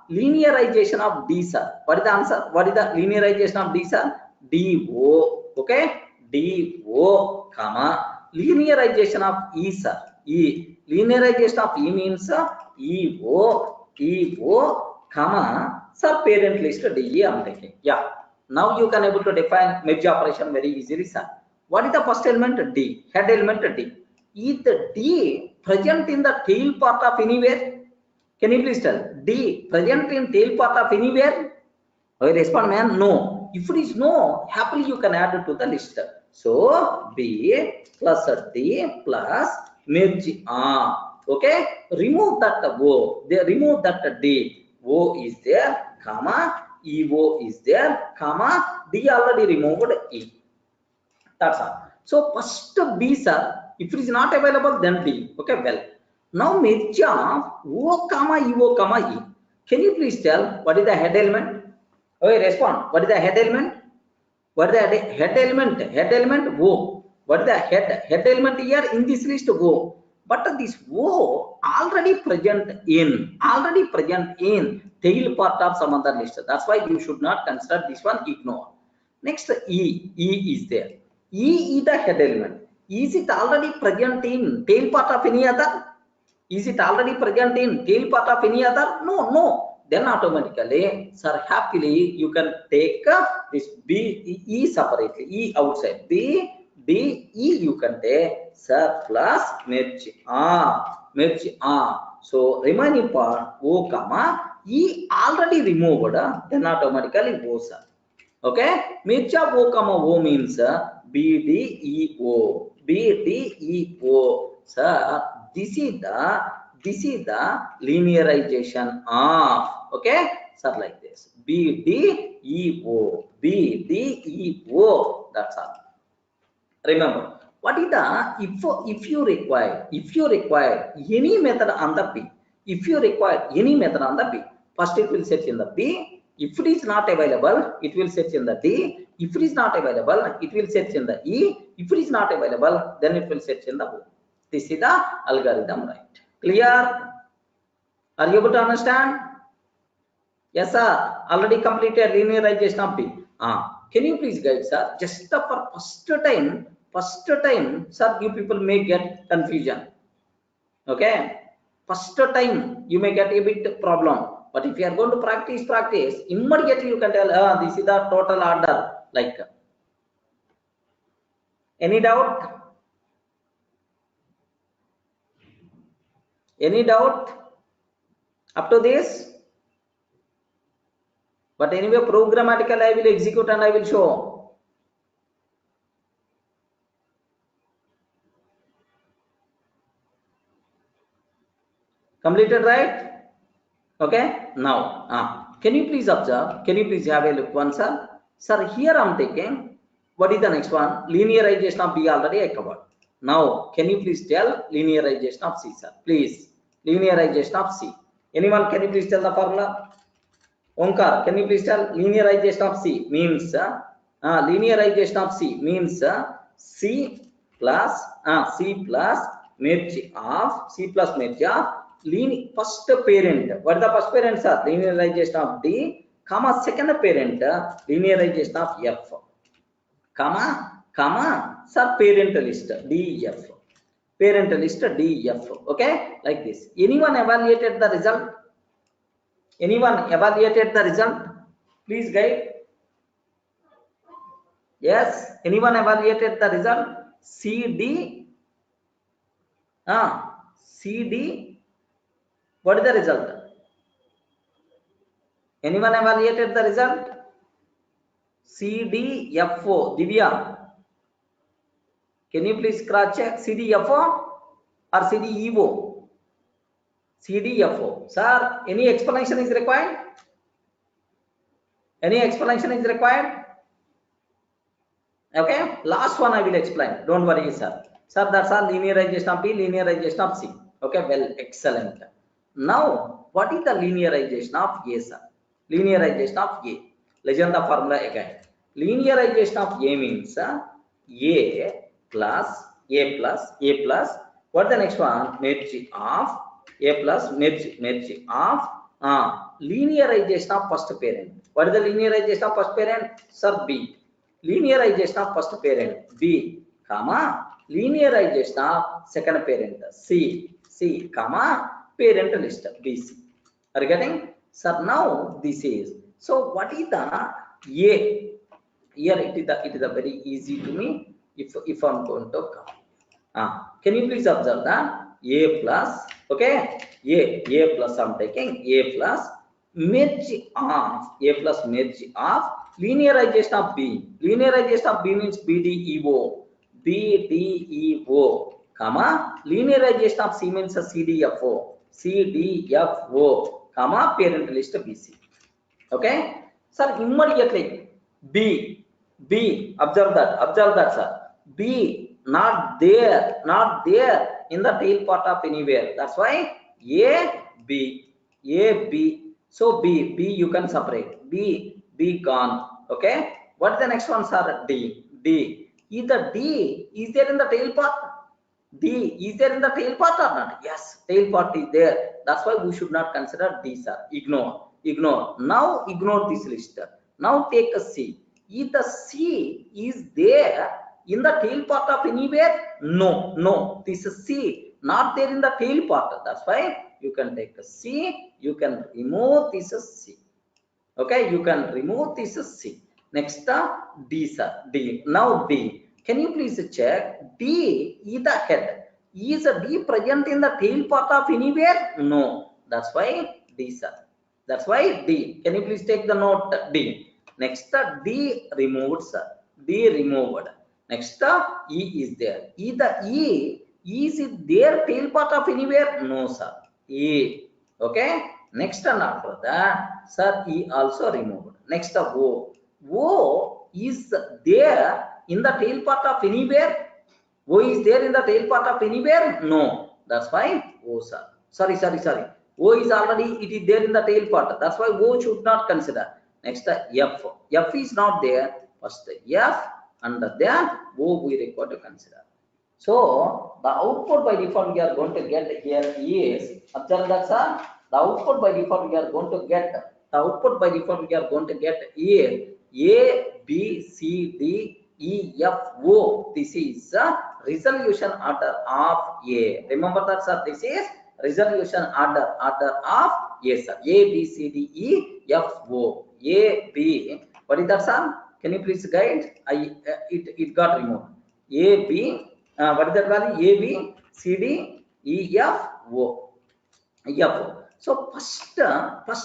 linearization of D, sir. What is the answer? What is the linearization of D, sir? DO. Okay, DO, comma, linearization of E, sir. E. Linearization of E means EO, comma, sir, parent list DE I'm taking. Yeah. Now you can able to define merge operation very easily, sir. What is the first element? D. Head element D. Is the D present in the tail part of anywhere? Can you please tell? D present in tail part of anywhere? Okay, respond, man. No. If it is no, happily you can add it to the list. So B plus D plus merge R. Okay, remove that O. They remove that D. O is there, comma, EO is there, comma, D already removed E. That's all. So first B, sir. If it is not available, then D. Okay, well. Now merge of O, comma, EO, comma, E. Can you please tell what is the head element? Okay, respond. What is the head element? What is the head element? Head element O. What is the head element here in this list? O. But this O already present in tail part of some other list. That's why you should not consider this one. Ignore. Next, E is there. E is the head element. Is it already present in tail part of any other? Is it already present in tail part of any other? No. Then automatically, sir, happily you can take this B, E separately, E outside. B, E you can take, sir, plus merge R. So remaining part O, comma, E already removed, then automatically O, sir. Okay, merge of O, comma, O means BDEO. Sir, this is the linearization of, okay, sir, like this. BDEO. That's all. Remember, what is the if you require any method on the B, first it will search in the B. If it is not available, it will search in the D. If it is not available, it will search in the E. If it is not available, then it will search in the O. This is the algorithm, right? Clear? Are you able to understand? Yes, sir. Already completed linearization of B. Can you please guide, sir? Just for first time, sir, you people may get confusion. Okay, first time you may get a bit problem, but if you are going to practice, immediately you can tell, this is the total order. Like, any doubt? Up to this? But anyway, programmatically I will execute and I will show. Completed, right? Okay, now can you please observe, can you please have a look one, sir? Sir, here I'm taking, what is the next one? Linearization of B already I covered. Now can you please tell linearization of C, sir? Please, linearization of C. Anyone, can you please tell the formula? Omkar, can you please tell linearization of C means C plus merge of first parent. What is the first parent, sir? Linearization of D, comma, second parent linearization of F, comma, sir, parent list DF. Okay, like this. Anyone evaluated the result? Please guide. Yes, anyone evaluated the result? CD, what is the result? Anyone evaluated the result? CDFO. Divya, can you please cross check CDFO or CDEO? CDFO. Sir, any explanation is required? Any explanation is required? Okay, last one I will explain. Don't worry, sir. Sir, that's all linearization of B, linearization of C. Okay, well, excellent. Now, what is the linearization of A, sir? Linearization of A. Legend the formula again. Linearization of A means A plus A plus A plus. What the next one? Merge of A plus merge of linearization of first parent. What is the linearization of first parent? Sir, B. Linearization of first parent B, comma, linearization of second parent C, comma, parent list BC. Are you getting? So now this is, so what is the A? Here it is a very easy to me if I'm going to come. Can you please observe that? A plus, okay, A plus I'm taking A plus merge of A plus merge of linearization of B. Linearization of B means BDEO, comma, linearization of C means CDFO, comma, parent list BC. Okay, sir, immediately B, observe that, sir. B not there in the tail part of anywhere. That's why A, B. So B you can separate. B gone. Okay. What is the next one, sir? D. Is the D is there in the tail part? D is there in the tail part or not? Yes, tail part is there. That's why we should not consider D, sir. Ignore. Now ignore this list. Now take a C. Is the C is there in the tail part of anywhere? No. This is C not there in the tail part. That's why you can take a C. You can remove this C. Okay, you can remove this C. Next D, sir. D. Now D. Can you please check? D is the head. Is a D present in the tail part of anywhere? No. That's why D, sir. That's why D. Can you please take the note D? Next D removed, sir. D removed. Next E is there. Is it there tail part of anywhere? No, sir. E. Okay. Next and after that, sir, E also removed. Next O. O is there in the tail part of anywhere? O is there in the tail part of anywhere? No. That's why O, sir. Sorry. O is already, it is there in the tail part. That's why O should not consider. Next F. F is not there. First F and then O we require to consider. So the output by default we are going to get here is, observe that, sir. The output by default we are going to get here A, B, C, D, E, F, O. This is resolution order of A. Remember that, sir. This is resolution order of A, sir. A, B, C, D, E, F, O. A, B. What is that, sir? Can you please guide? It got removed. A, B. What is that value? A, B, C, D, E, F, O. So first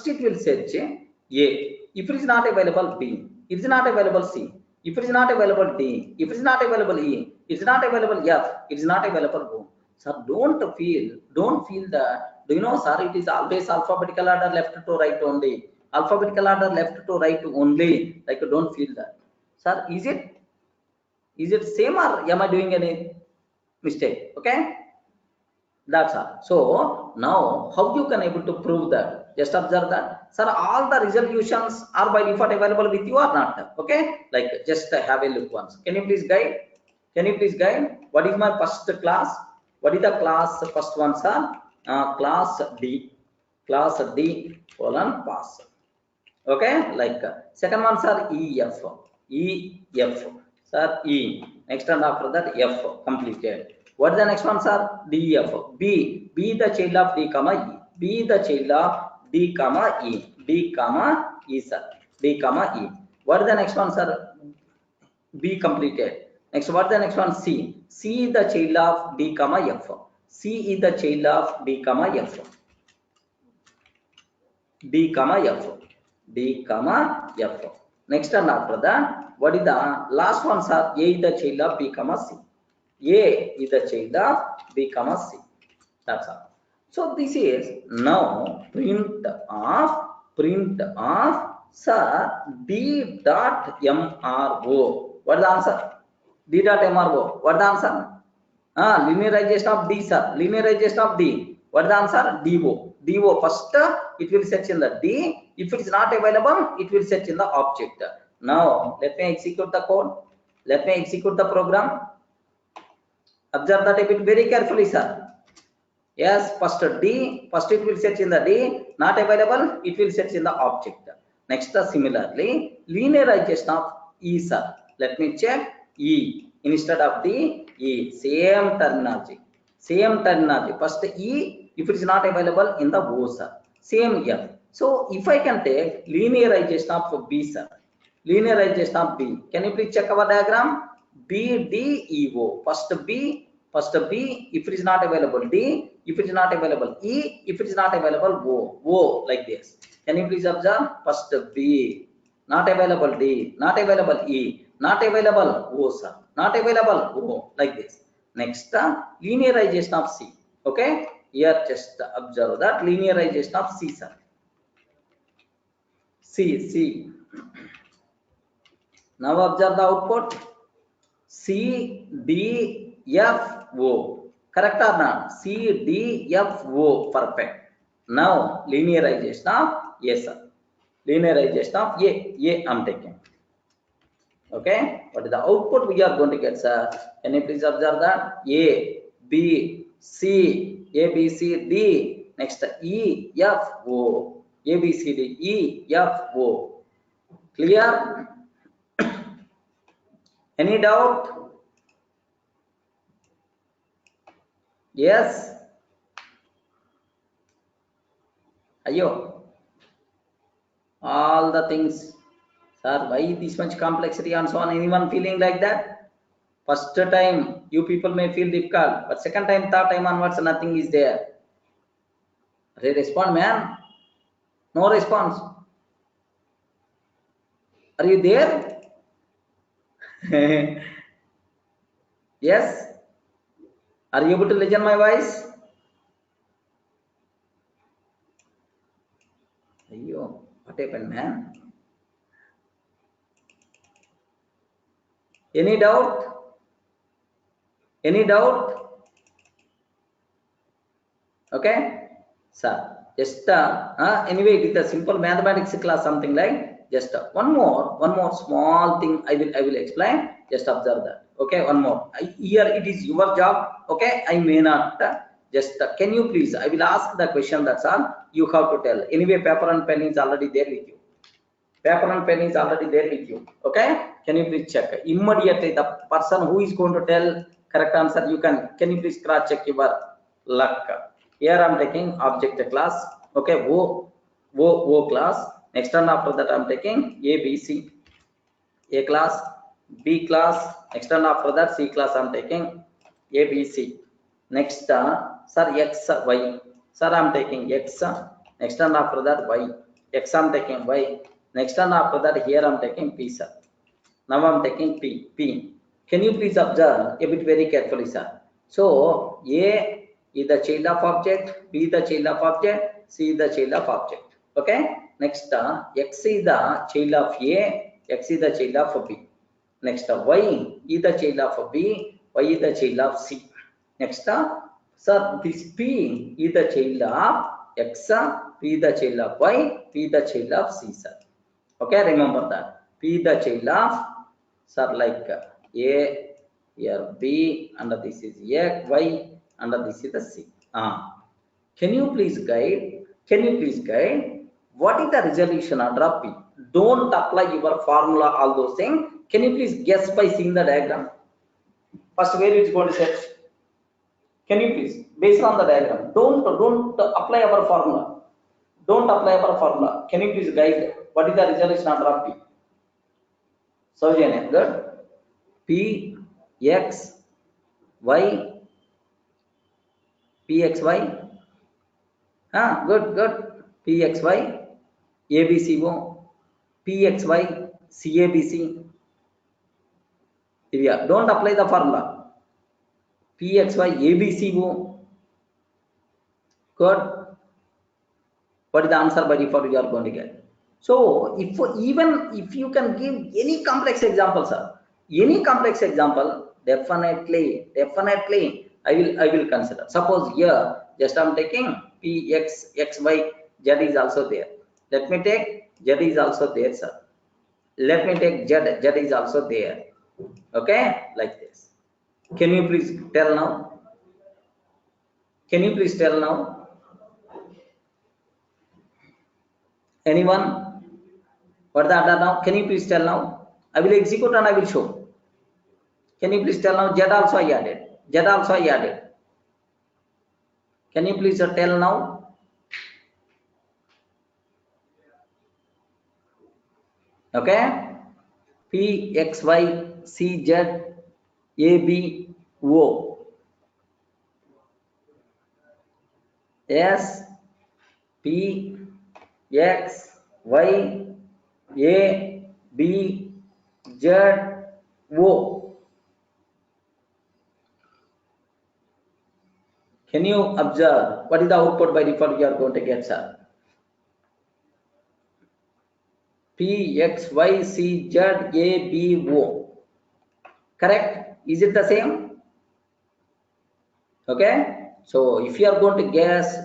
it will search A. If it is not available, B. If it is not available, C. If it is not available, D. If it is not available, E. If it is not available, F. It is not available, O. Sir, don't feel that. Do you know, sir, it is always alphabetical order left to right only. Alphabetical order left to right only. Like, don't feel that. Sir, is it same or am I doing any mistake? Okay. That's all. So now how you can able to prove that? Just observe that. Sir, all the resolutions are by default available with you or not? Okay. Like, just have a look once. Can you please guide? What is my first class? What is the class first one, sir? Class D. Class D colon pass. Okay. Like second one, sir, EF. Sir, E. Next and after that F completed. What is the next one, sir? DF. B the child of D comma E. B the child of D comma E. Sir. D comma E. What is the next one, sir? B completed. Next, what is the next one? C. C is the child of D comma F. C is the child of D comma F. D comma F. Next and after that, what is the last one, sir? A is the child of B comma C. A is the child of B comma C. That's all. So this is now print of sir D dot MRO. What is the answer? D dot MRO. What is the answer? Linearization of D, sir. Linearization of D. What is the answer? DO. DO first it will search in the D. If it is not available, it will search in the object. Now let me execute the code. Let me execute the program. Observe that a bit very carefully, sir. Yes, first D, first it will search in the D, not available, it will search in the object. Next, similarly, linearization of E, sir. Let me check E instead of D, E, same terminology. Same terminology. First E, if it is not available in the O, sir. Same F. So, if I can take linearization of B, sir. Linearization of B. Can you please check our diagram? B, D, E, O. First B, if it is not available, D, if it is not available, E, if it is not available, O, like this. Can you please observe? First B, not available, D, not available, E, not available, O, sir, not available, O, like this. Next, linearization of C. Okay, here just observe that linearization of C, sir. C. Now observe the output. C, D, F, O. Correct or not? C, D, F, O. Perfect. Now, linearization of A, sir. Linearization of A I'm taking. Okay. What is the output we are going to get, sir? Can you please observe that? A, B, C, A, B, C, D. Next, E, F, O. A, B, C, D, E, F, O. Clear? Any doubt? Yes. Ayo. All the things, sir, why this much complexity and so on? Anyone feeling like that? First time you people may feel difficult, but second time, third time onwards, nothing is there. Respond, man. No response. Are you there? Yes. Are you able to listen my voice? Ayyo, what happened, man? Any doubt? Any doubt? Okay, sir. Just anyway, it is a simple mathematics class, something like just one more small thing I will explain. Just observe that. Okay, one more. Here it is your job. Okay, I may not. Just can you please? I will ask the question. That's all. You have to tell. Anyway, paper and pen is already there with you. Paper and pen is already there with you. Okay, can you please check immediately the person who is going to tell correct answer? Can you please cross check your luck? Here I'm taking object class. Okay, O class. Next and after that I'm taking A, B, C. A class, B class. Next and after that C class I'm taking A, B, C. Next, sir, X, Y. Sir, I'm taking X. Next and after that Y. X I'm taking Y. Next and after that here I'm taking P, sir. Now I'm taking P. Can you please observe a bit very carefully, sir? So A is the child of object, B is the child of object, C is the child of object. Okay. Next, X is the child of A, X is the child of B. Next, Y is the child of B, Y is the child of C. Next, sir, this P is the child of X, P is the child of Y, P is the child of C, sir. Okay, remember that. P is the child of, sir, like A, here B, and this is X, Y, and this is the C. Can you please guide? What is the resolution under P? Don't apply your formula, all those things. Can you please guess by seeing the diagram? First, where it is going to set? Can you please, based on the diagram, don't apply our formula. Don't apply our formula. Can you please guide what is the resolution under P? Saujanya, good. P, X, Y, P, X, Y. Good. P, X, Y. ABCO, PXY, CABC. Divya, don't apply the formula. PXY, ABCO. Good. What is the answer by default you are going to get? So, even if you can give any complex example, sir, any complex example, definitely, I will consider. Suppose here, just I'm taking Px, Xy, Z is also there. Let me take Z is also there, sir. Let me take Z is also there. Okay, like this. Can you please tell now? Can you please tell now? Anyone? What the other now? Can you please tell now? I will execute and I will show. Can you please tell now? Z also I added. Z also I added. Can you please tell now? Okay. P, X, Y, C, Z, A, B, O. S, P, X, Y, A, B, Z, O. Can you observe what is the output by default you are going to get, sir? P, X, Y, C, Z, A, B, O. Correct? Is it the same? Okay. So if you are going to guess,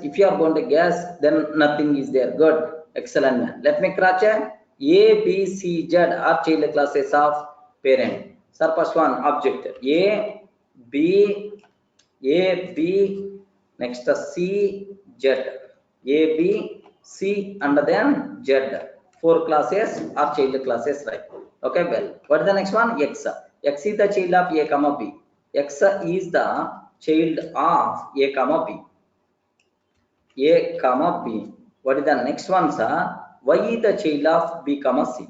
then nothing is there. Good. Excellent, man. Let me cross check. A, B, C, Z are child classes of parent. Sir, first one object. A, B, next C, Z. A, B, C, and then Z. 4 classes are child classes, right? Okay, well, what is the next one? X. X is the child of A, comma B. X is the child of A, comma B. A, comma B. What is the next one, sir? Y is the child of B, comma C.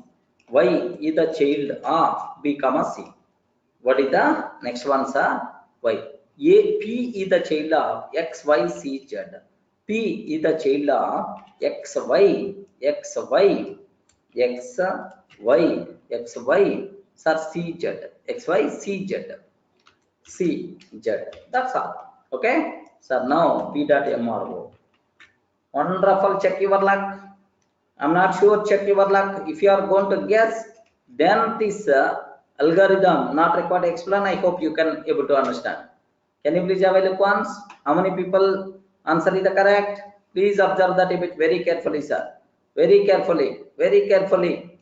Y is the child of B, comma C. What is the next one, sir? Y. A, P is the child of X, Y, C, Z. P is the child of X, Y, X, Y, X, Y, X, Y, sir, C, Z. X, Y, C, Z. C, Z. That's all. Okay? So now P dot MRO. Wonderful. Check your luck. I'm not sure. Check your luck. If you are going to guess, then this algorithm not required to explain. I hope you can able to understand. Can you please have a look once? How many people answer is the correct? Please observe that a bit very carefully, sir. Very carefully. Very carefully.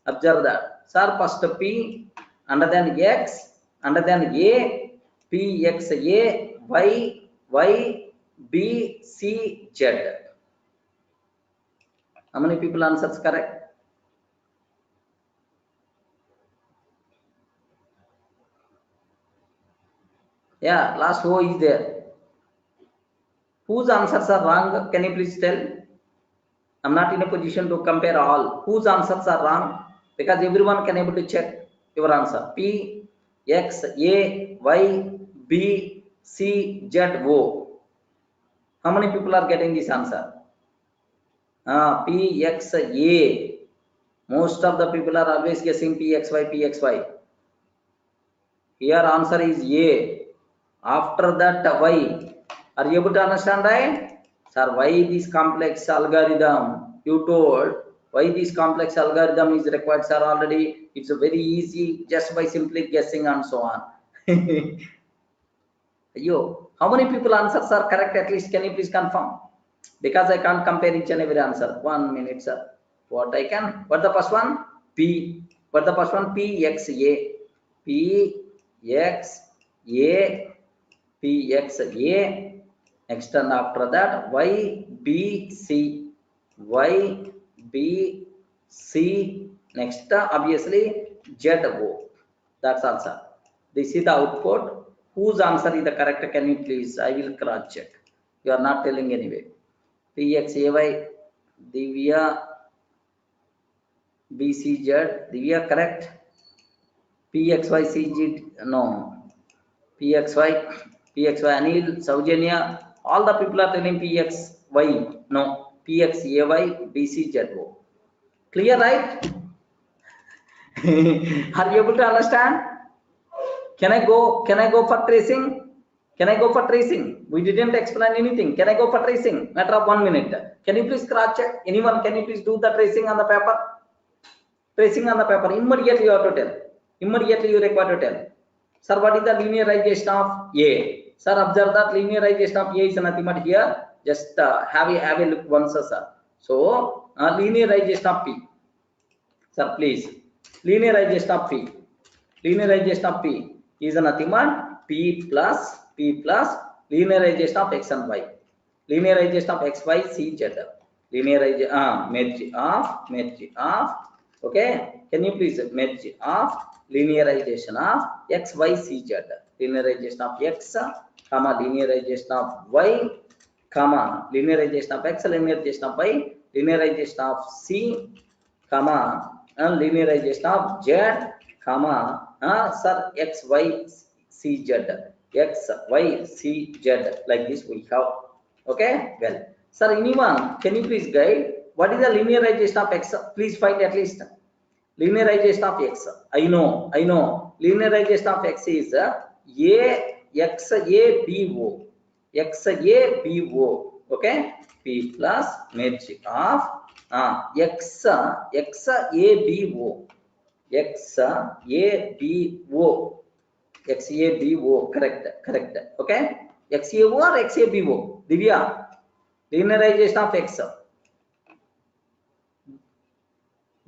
Observe that. Sir, first P, and then X, and then A, P, X, A, Y, B, C, Z. How many people answers correct? Yeah, last O is there. Whose answers are wrong? Can you please tell? I'm not in a position to compare all. Whose answers are wrong? Because everyone can able to check your answer. P, X, A, Y, B, C, Z, O. How many people are getting this answer? P, X, A. Most of the people are always guessing P, X, Y, P, X, Y. Here answer is A. After that Y. Are you able to understand, right? Sir, why this complex algorithm? You told why this complex algorithm is required, sir, already. It's very easy just by simply guessing and so on. Yo, how many people answers are correct at least? Can you please confirm? Because I can't compare each and every answer. 1 minute, sir. What I can? What the first one? P. What the first one? P, X, A. P, X, A, P, X, A. Next and after that, Y, B, C. Y, B, C. Next, obviously, Z, O. That's answer. This is the output. Whose answer is the correct? Can you please? I will cross check. You are not telling anyway. P, X, A, Y, Divya, B, C, Z. Divya, correct? P, X, Y, C, Z. No. P, X, Y, Anil, Saujanya. All the people are telling P, X, Y. No. Pxay BCZO. Clear, right? Are you able to understand? Can I go for tracing? Can I go for tracing? We didn't explain anything. Can I go for tracing? Matter of 1 minute. Can you please cross check? Anyone, can you please do the tracing on the paper? Tracing on the paper. Immediately you have to tell. Immediately you require to tell. Sir, what is the linearization of A? Sir, observe that linearization of A is nothing but here. Just have a look once, sir. So, linearization of P. Sir, please. Linearization of P. Linearization of P is nothing but P plus linearization of X and Y. Linearization of X, Y, Z, Z. Linearization, merge of, okay. Can you please merge of linearization of X, Y, Z, Z. Linearization of X, comma, linearization of Y, comma, linearization of X, linearization of Y, linearization of C, comma, and linearization of Z, comma, sir, X, Y, C, Z, X, Y, C, Z, like this we have. Okay, well, sir, anyone, can you please guide what is the linearization of X? Please find at least linearization of X. I know. Linearization of X is X A B O. X A B O. Okay, P plus merge of X A B O. X A B O. X A B O. Correct. Okay. X A O or X A B O? Divya. Linearization of X.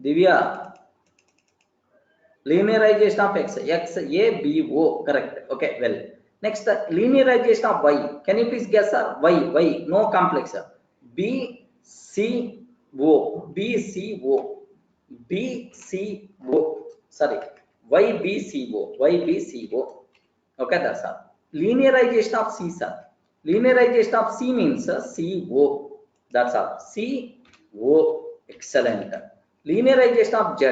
Divya. Linearization of X. X A B O. Correct. Okay. Well. Next, linearization of Y. Can you please guess, sir? Y. No complex. B C O. B C O. B C O. Sorry. Y B C O. Y B C O. Okay, that's all. Linearization of C, sir. Linearization of C means C O. That's all. C O. Excellent. Linearization of Z.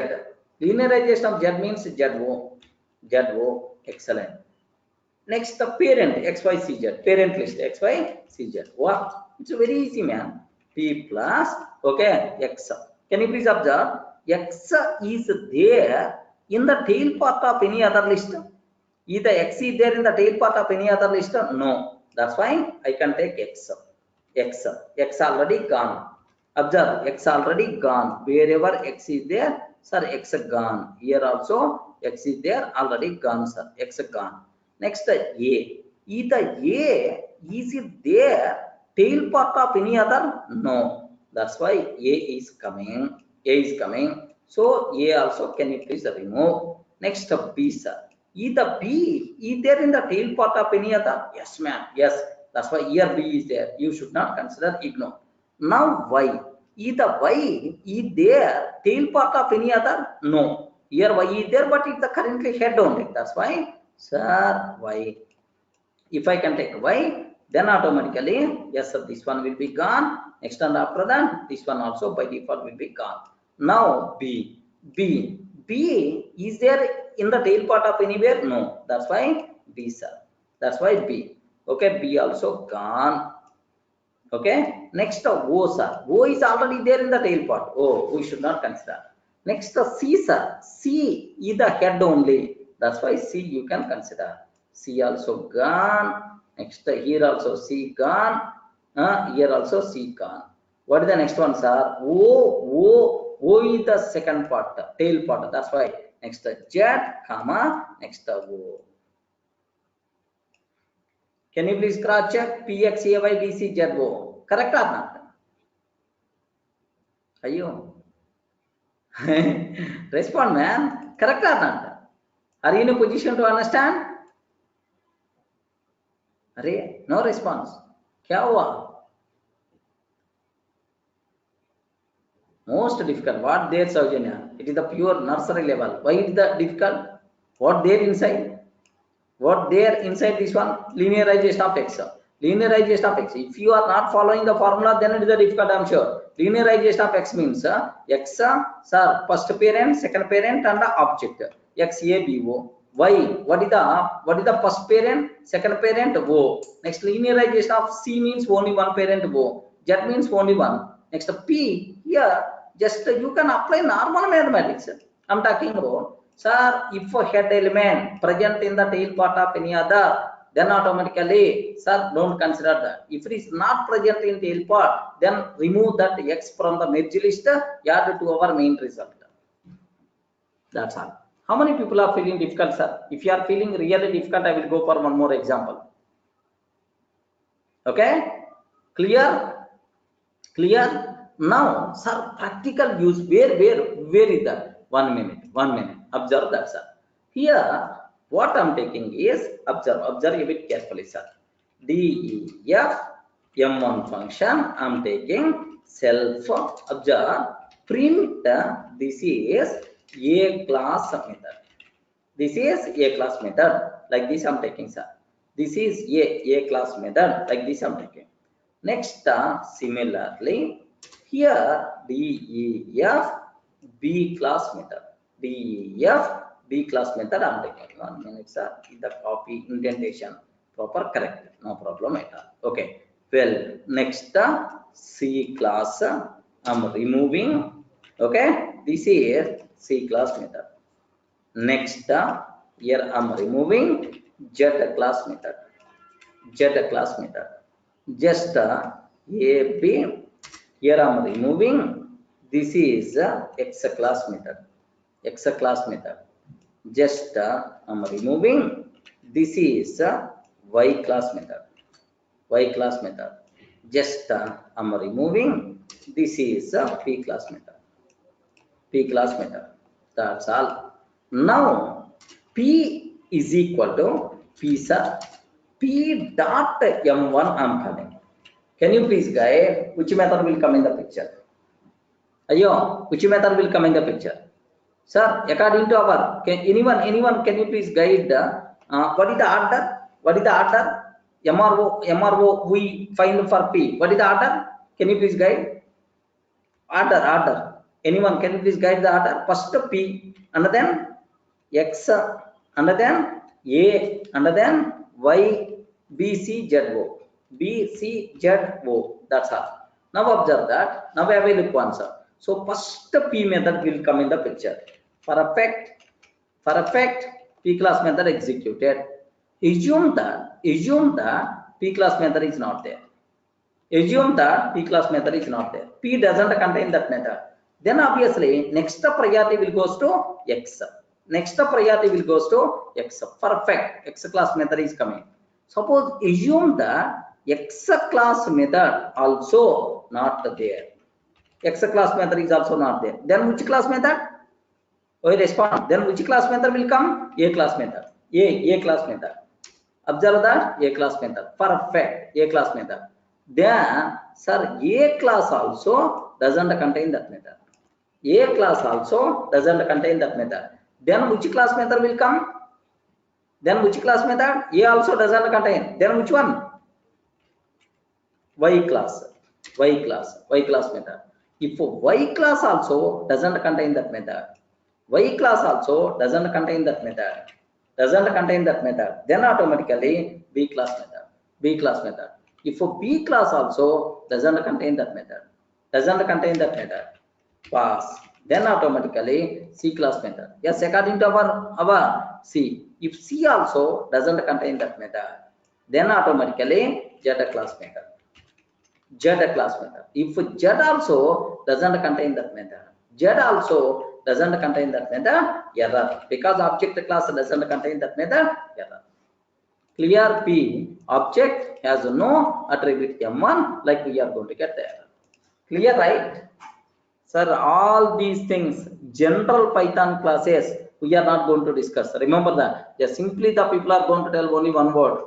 Linearization of Z means Z O. Z O. Excellent. Next, the parent XYCZ. Parent list XYCZ. What? It's very easy, man. P plus, okay, X. Can you please observe? X is there in the tail part of any other list. Either X is there in the tail part of any other list? No. That's why I can take X. X already gone. Observe, X already gone. Wherever X is there, sir, X gone. Here also X is there, already gone, sir. X gone. Next, A. Either A is it there tail part of any other? No. That's why A is coming. So A also, can you please remove? Next, B, sir. Either B is there in the tail part of any other? Yes, ma'am. Yes. That's why here B is there. You should not consider, ignore. Now Y. Either Y is there tail part of any other? No. Here Y is there, but it's the currently head only. That's why, sir, Y. If I can take Y, then automatically, yes, sir, this one will be gone. Next and after that, this one also by default will be gone. Now B. B is there in the tail part of anywhere? No. That's why B, sir. That's why B. Okay, B also gone. Okay. Next, O, sir. O is already there in the tail part. Oh, we should not consider. Next, C, sir. C is the head only. That's why C you can consider. C also gone. Next, here also C gone. Here also C gone. What is the next one, sir? O is the second part, tail part. That's why next Z, comma, next O. Can you please cross check PXAYBCZO? Correct or not? Are you? Respond, man. Correct or not? Are you in a position to understand? Arey, no response. Kya hua? Most difficult. What there, Saujanya? It is the pure nursery level. Why is that difficult? What there inside? What there inside this one? Linearization of X. Linearization of X. If you are not following the formula, then it is a difficult, I'm sure. Linearization of X means X, sir, first parent, second parent, and the object. X, A, B, O. Y. What is the first parent, second parent, O. Next, linearization of C means only one parent, O. Z means only one. Next P, here just you can apply normal mathematics. I'm talking about, sir, if a head element present in the tail part of any other, then automatically, sir, don't consider that. If it is not present in tail part, then remove that X from the merge list, add to our main result. That's all. How many people are feeling difficult, sir? If you are feeling really difficult, I will go for one more example. Okay? Clear? Clear? Now, sir, practical use, where is that? 1 minute, 1 minute. Observe that, sir. Here, what I'm taking is, observe a bit carefully, sir. DEF M1 function, I'm taking self, observe, print, this is a class method. This is a class method, like this I'm taking, sir. This is a class method, like this I'm taking. Next, similarly, here DEF B class method. DEF B class method I'm taking. 1 minute, sir. The copy indentation proper, correct, no problem at all. Okay. Well, next C class I'm removing. Okay, this is C class method. Next, here I'm removing Z class method. Z class method. Just AB. Here I'm removing. This is X class method. X class method. Just I'm removing. This is Y class method. Y class method. Just I'm removing. This is P class method. P class method. That's all. Now P is equal to P, sir. P dot M1 I'm coming. Can you please guide which method will come in the picture? Ayo, which method will come in the picture? Sir, according to our, anyone, can you please guide what is the order? What is the order? MRO we find for P. What is the order? Can you please guide? Order. Anyone, can you please guide the order? First P, and then X, and then A, and then Y, B, C, Z, O. B, C, Z, O. That's all. Now observe that. Now I will look answer. So first P method will come in the picture. For effect, P class method executed. Assume that P class method is not there. Assume that P class method is not there. P doesn't contain that method. Then obviously next priority will goes to X. Next priority will goes to X. Perfect. X class method is coming. Suppose assume that X class method also not there. X class method is also not there. Then which class method? Oh, respond. Then which class method will come? A class method. A class method. Observe that A class method. Perfect. A class method. Then, sir, A class also doesn't contain that method. A class also doesn't contain that method. Then which class method will come? Then which class method? A also doesn't contain. Then which one? Y class. Y class method. If Y class also doesn't contain that method, Y class also doesn't contain that method, then automatically B class method. If B class also doesn't contain that method, pass. Then automatically C class method. Yes, according to our C. If C also doesn't contain that method, then automatically Z class method. If Z also doesn't contain that method, error. Because object class doesn't contain that method, error. Clear? P object has no attribute M1, like we are going to get there. Clear, right? Sir, all these things, general Python classes, we are not going to discuss. Remember that. Yeah, simply the people are going to tell only one word.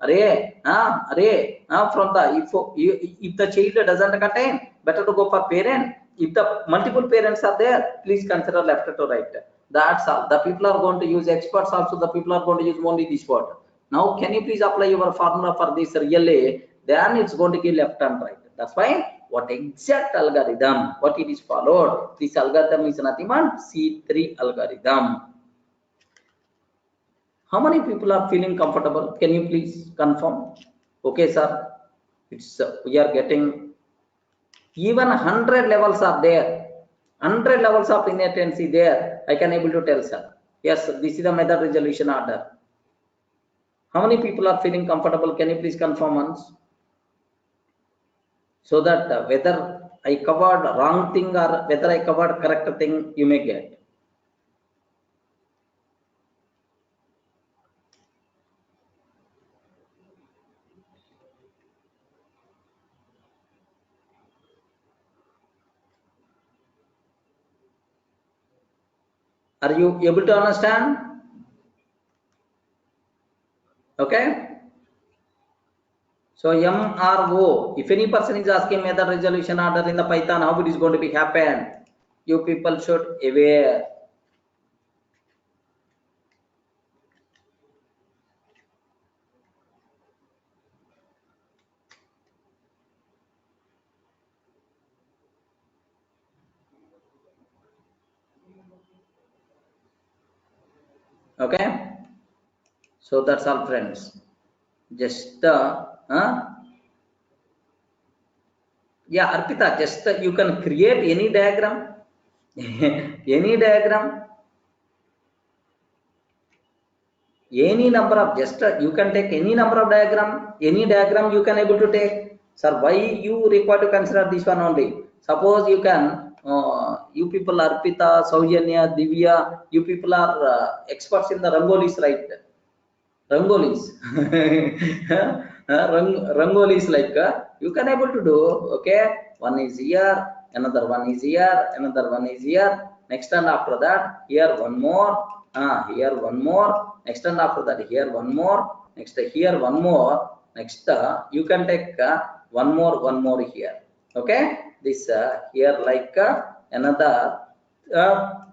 Array, from the if the child doesn't contain, better to go for parent. If the multiple parents are there, please consider left to right. That's all. The people are going to use experts also. The people are going to use only this word. Now, can you please apply your formula for this really? Then it's going to give left and right. That's why what exact algorithm, what it is followed. This algorithm is nothing but C3 algorithm. How many people are feeling comfortable? Can you please confirm? Okay, sir. It's we are getting Even 100 levels are there. 100 levels of inheritance there. I can able to tell, sir. Yes, this is the method resolution order. How many people are feeling comfortable? Can you please confirm once? So that whether I covered wrong thing or whether I covered correct thing, you may get. Are you able to understand? Okay. So MRO, if any person is asking method resolution order in the Python, how it is going to be happen? You people should aware. Okay. So that's all, friends. Just yeah, Arpita, just you can create any diagram, any diagram, any number of just you can take any number of diagram, any diagram you can able to take. Sir, why you require to consider this one only? Suppose you can, you people Arpita, Saujanya, Divya, you people are experts in the rangolis, right? Rangolis. Rangolis like you can able to do. Okay, one is here, another one is here, another one is here. Next and after that, here one more. Here one more. Next and after that, here one more. Next here one more. Next you can take one more here. Okay, this here like another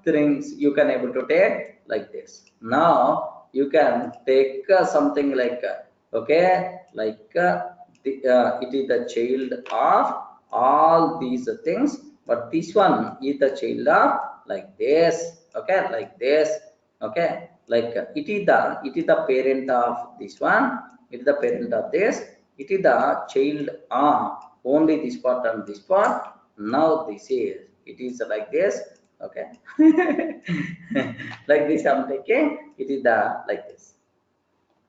things you can able to take like this. Now you can take something like okay, like it is the child of all these things, but this one is the child of like this. Okay, like this. Okay, like it is the parent of this one, it is the parent of this, it is the child of only this part and this part. Now this is, it is like this. Okay. Like this I'm taking, it is the like this.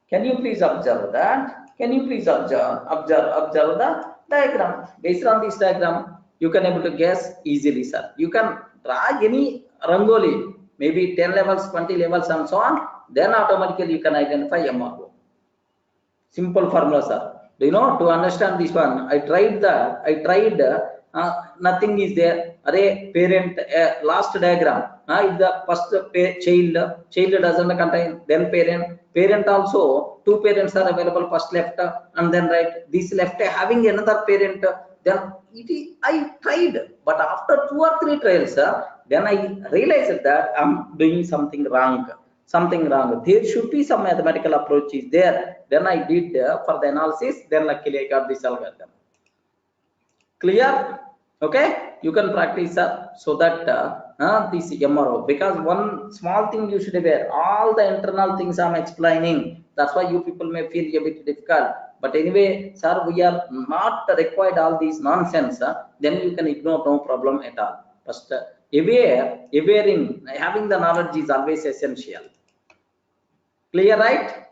Can you please observe that? Can you please observe the diagram? Based on this diagram, you can able to guess easily, sir. You can draw any rangoli, maybe 10 levels, 20 levels, and so on. Then automatically you can identify MRO. Simple formula, sir. Do you know, to understand this one, I tried that. I tried, nothing is there. Array parent, last diagram. If the first child doesn't contain, then parent. Parent also, two parents are available, first left and then right. This left having another parent, then I tried. But after 2 or 3 trials, then I realized that I'm doing something wrong. There should be some mathematical approach is there. Then I did for the analysis. Then luckily I got this algorithm. Clear? Okay. You can practice so that this MRO, because one small thing you should aware. All the internal things I'm explaining. That's why you people may feel a bit difficult. But anyway, sir, we are not required all these nonsense. Then you can ignore, no problem at all. First, having the knowledge is always essential. Clear, right?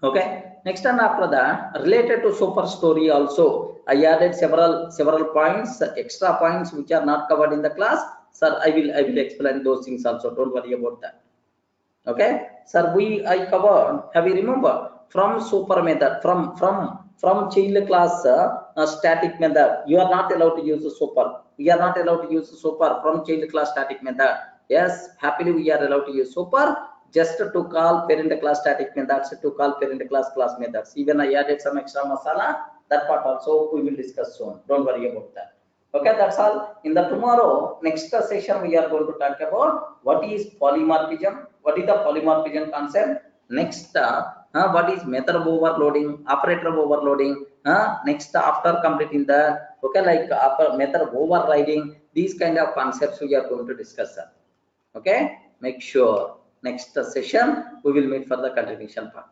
Okay. Next and after that, related to super story also, I added several points, extra points which are not covered in the class. Sir, I will explain those things also. Don't worry about that. Okay, sir, I covered. Have you remember from super method, from child class static method? You are not allowed to use the super. We are not allowed to use the super from child class static method. Yes, happily we are allowed to use super just to call parent class static methods, to call parent class methods. Even I added some extra masala. That part also we will discuss soon. Don't worry about that. Okay, that's all. In the tomorrow next session we are going to talk about what is polymorphism, what is the polymorphism concept. Next, what is method of overloading, operator of overloading. Next, after completing that, okay, like after method of overriding, these kind of concepts we are going to discuss. Okay, make sure next session we will meet for the continuation part.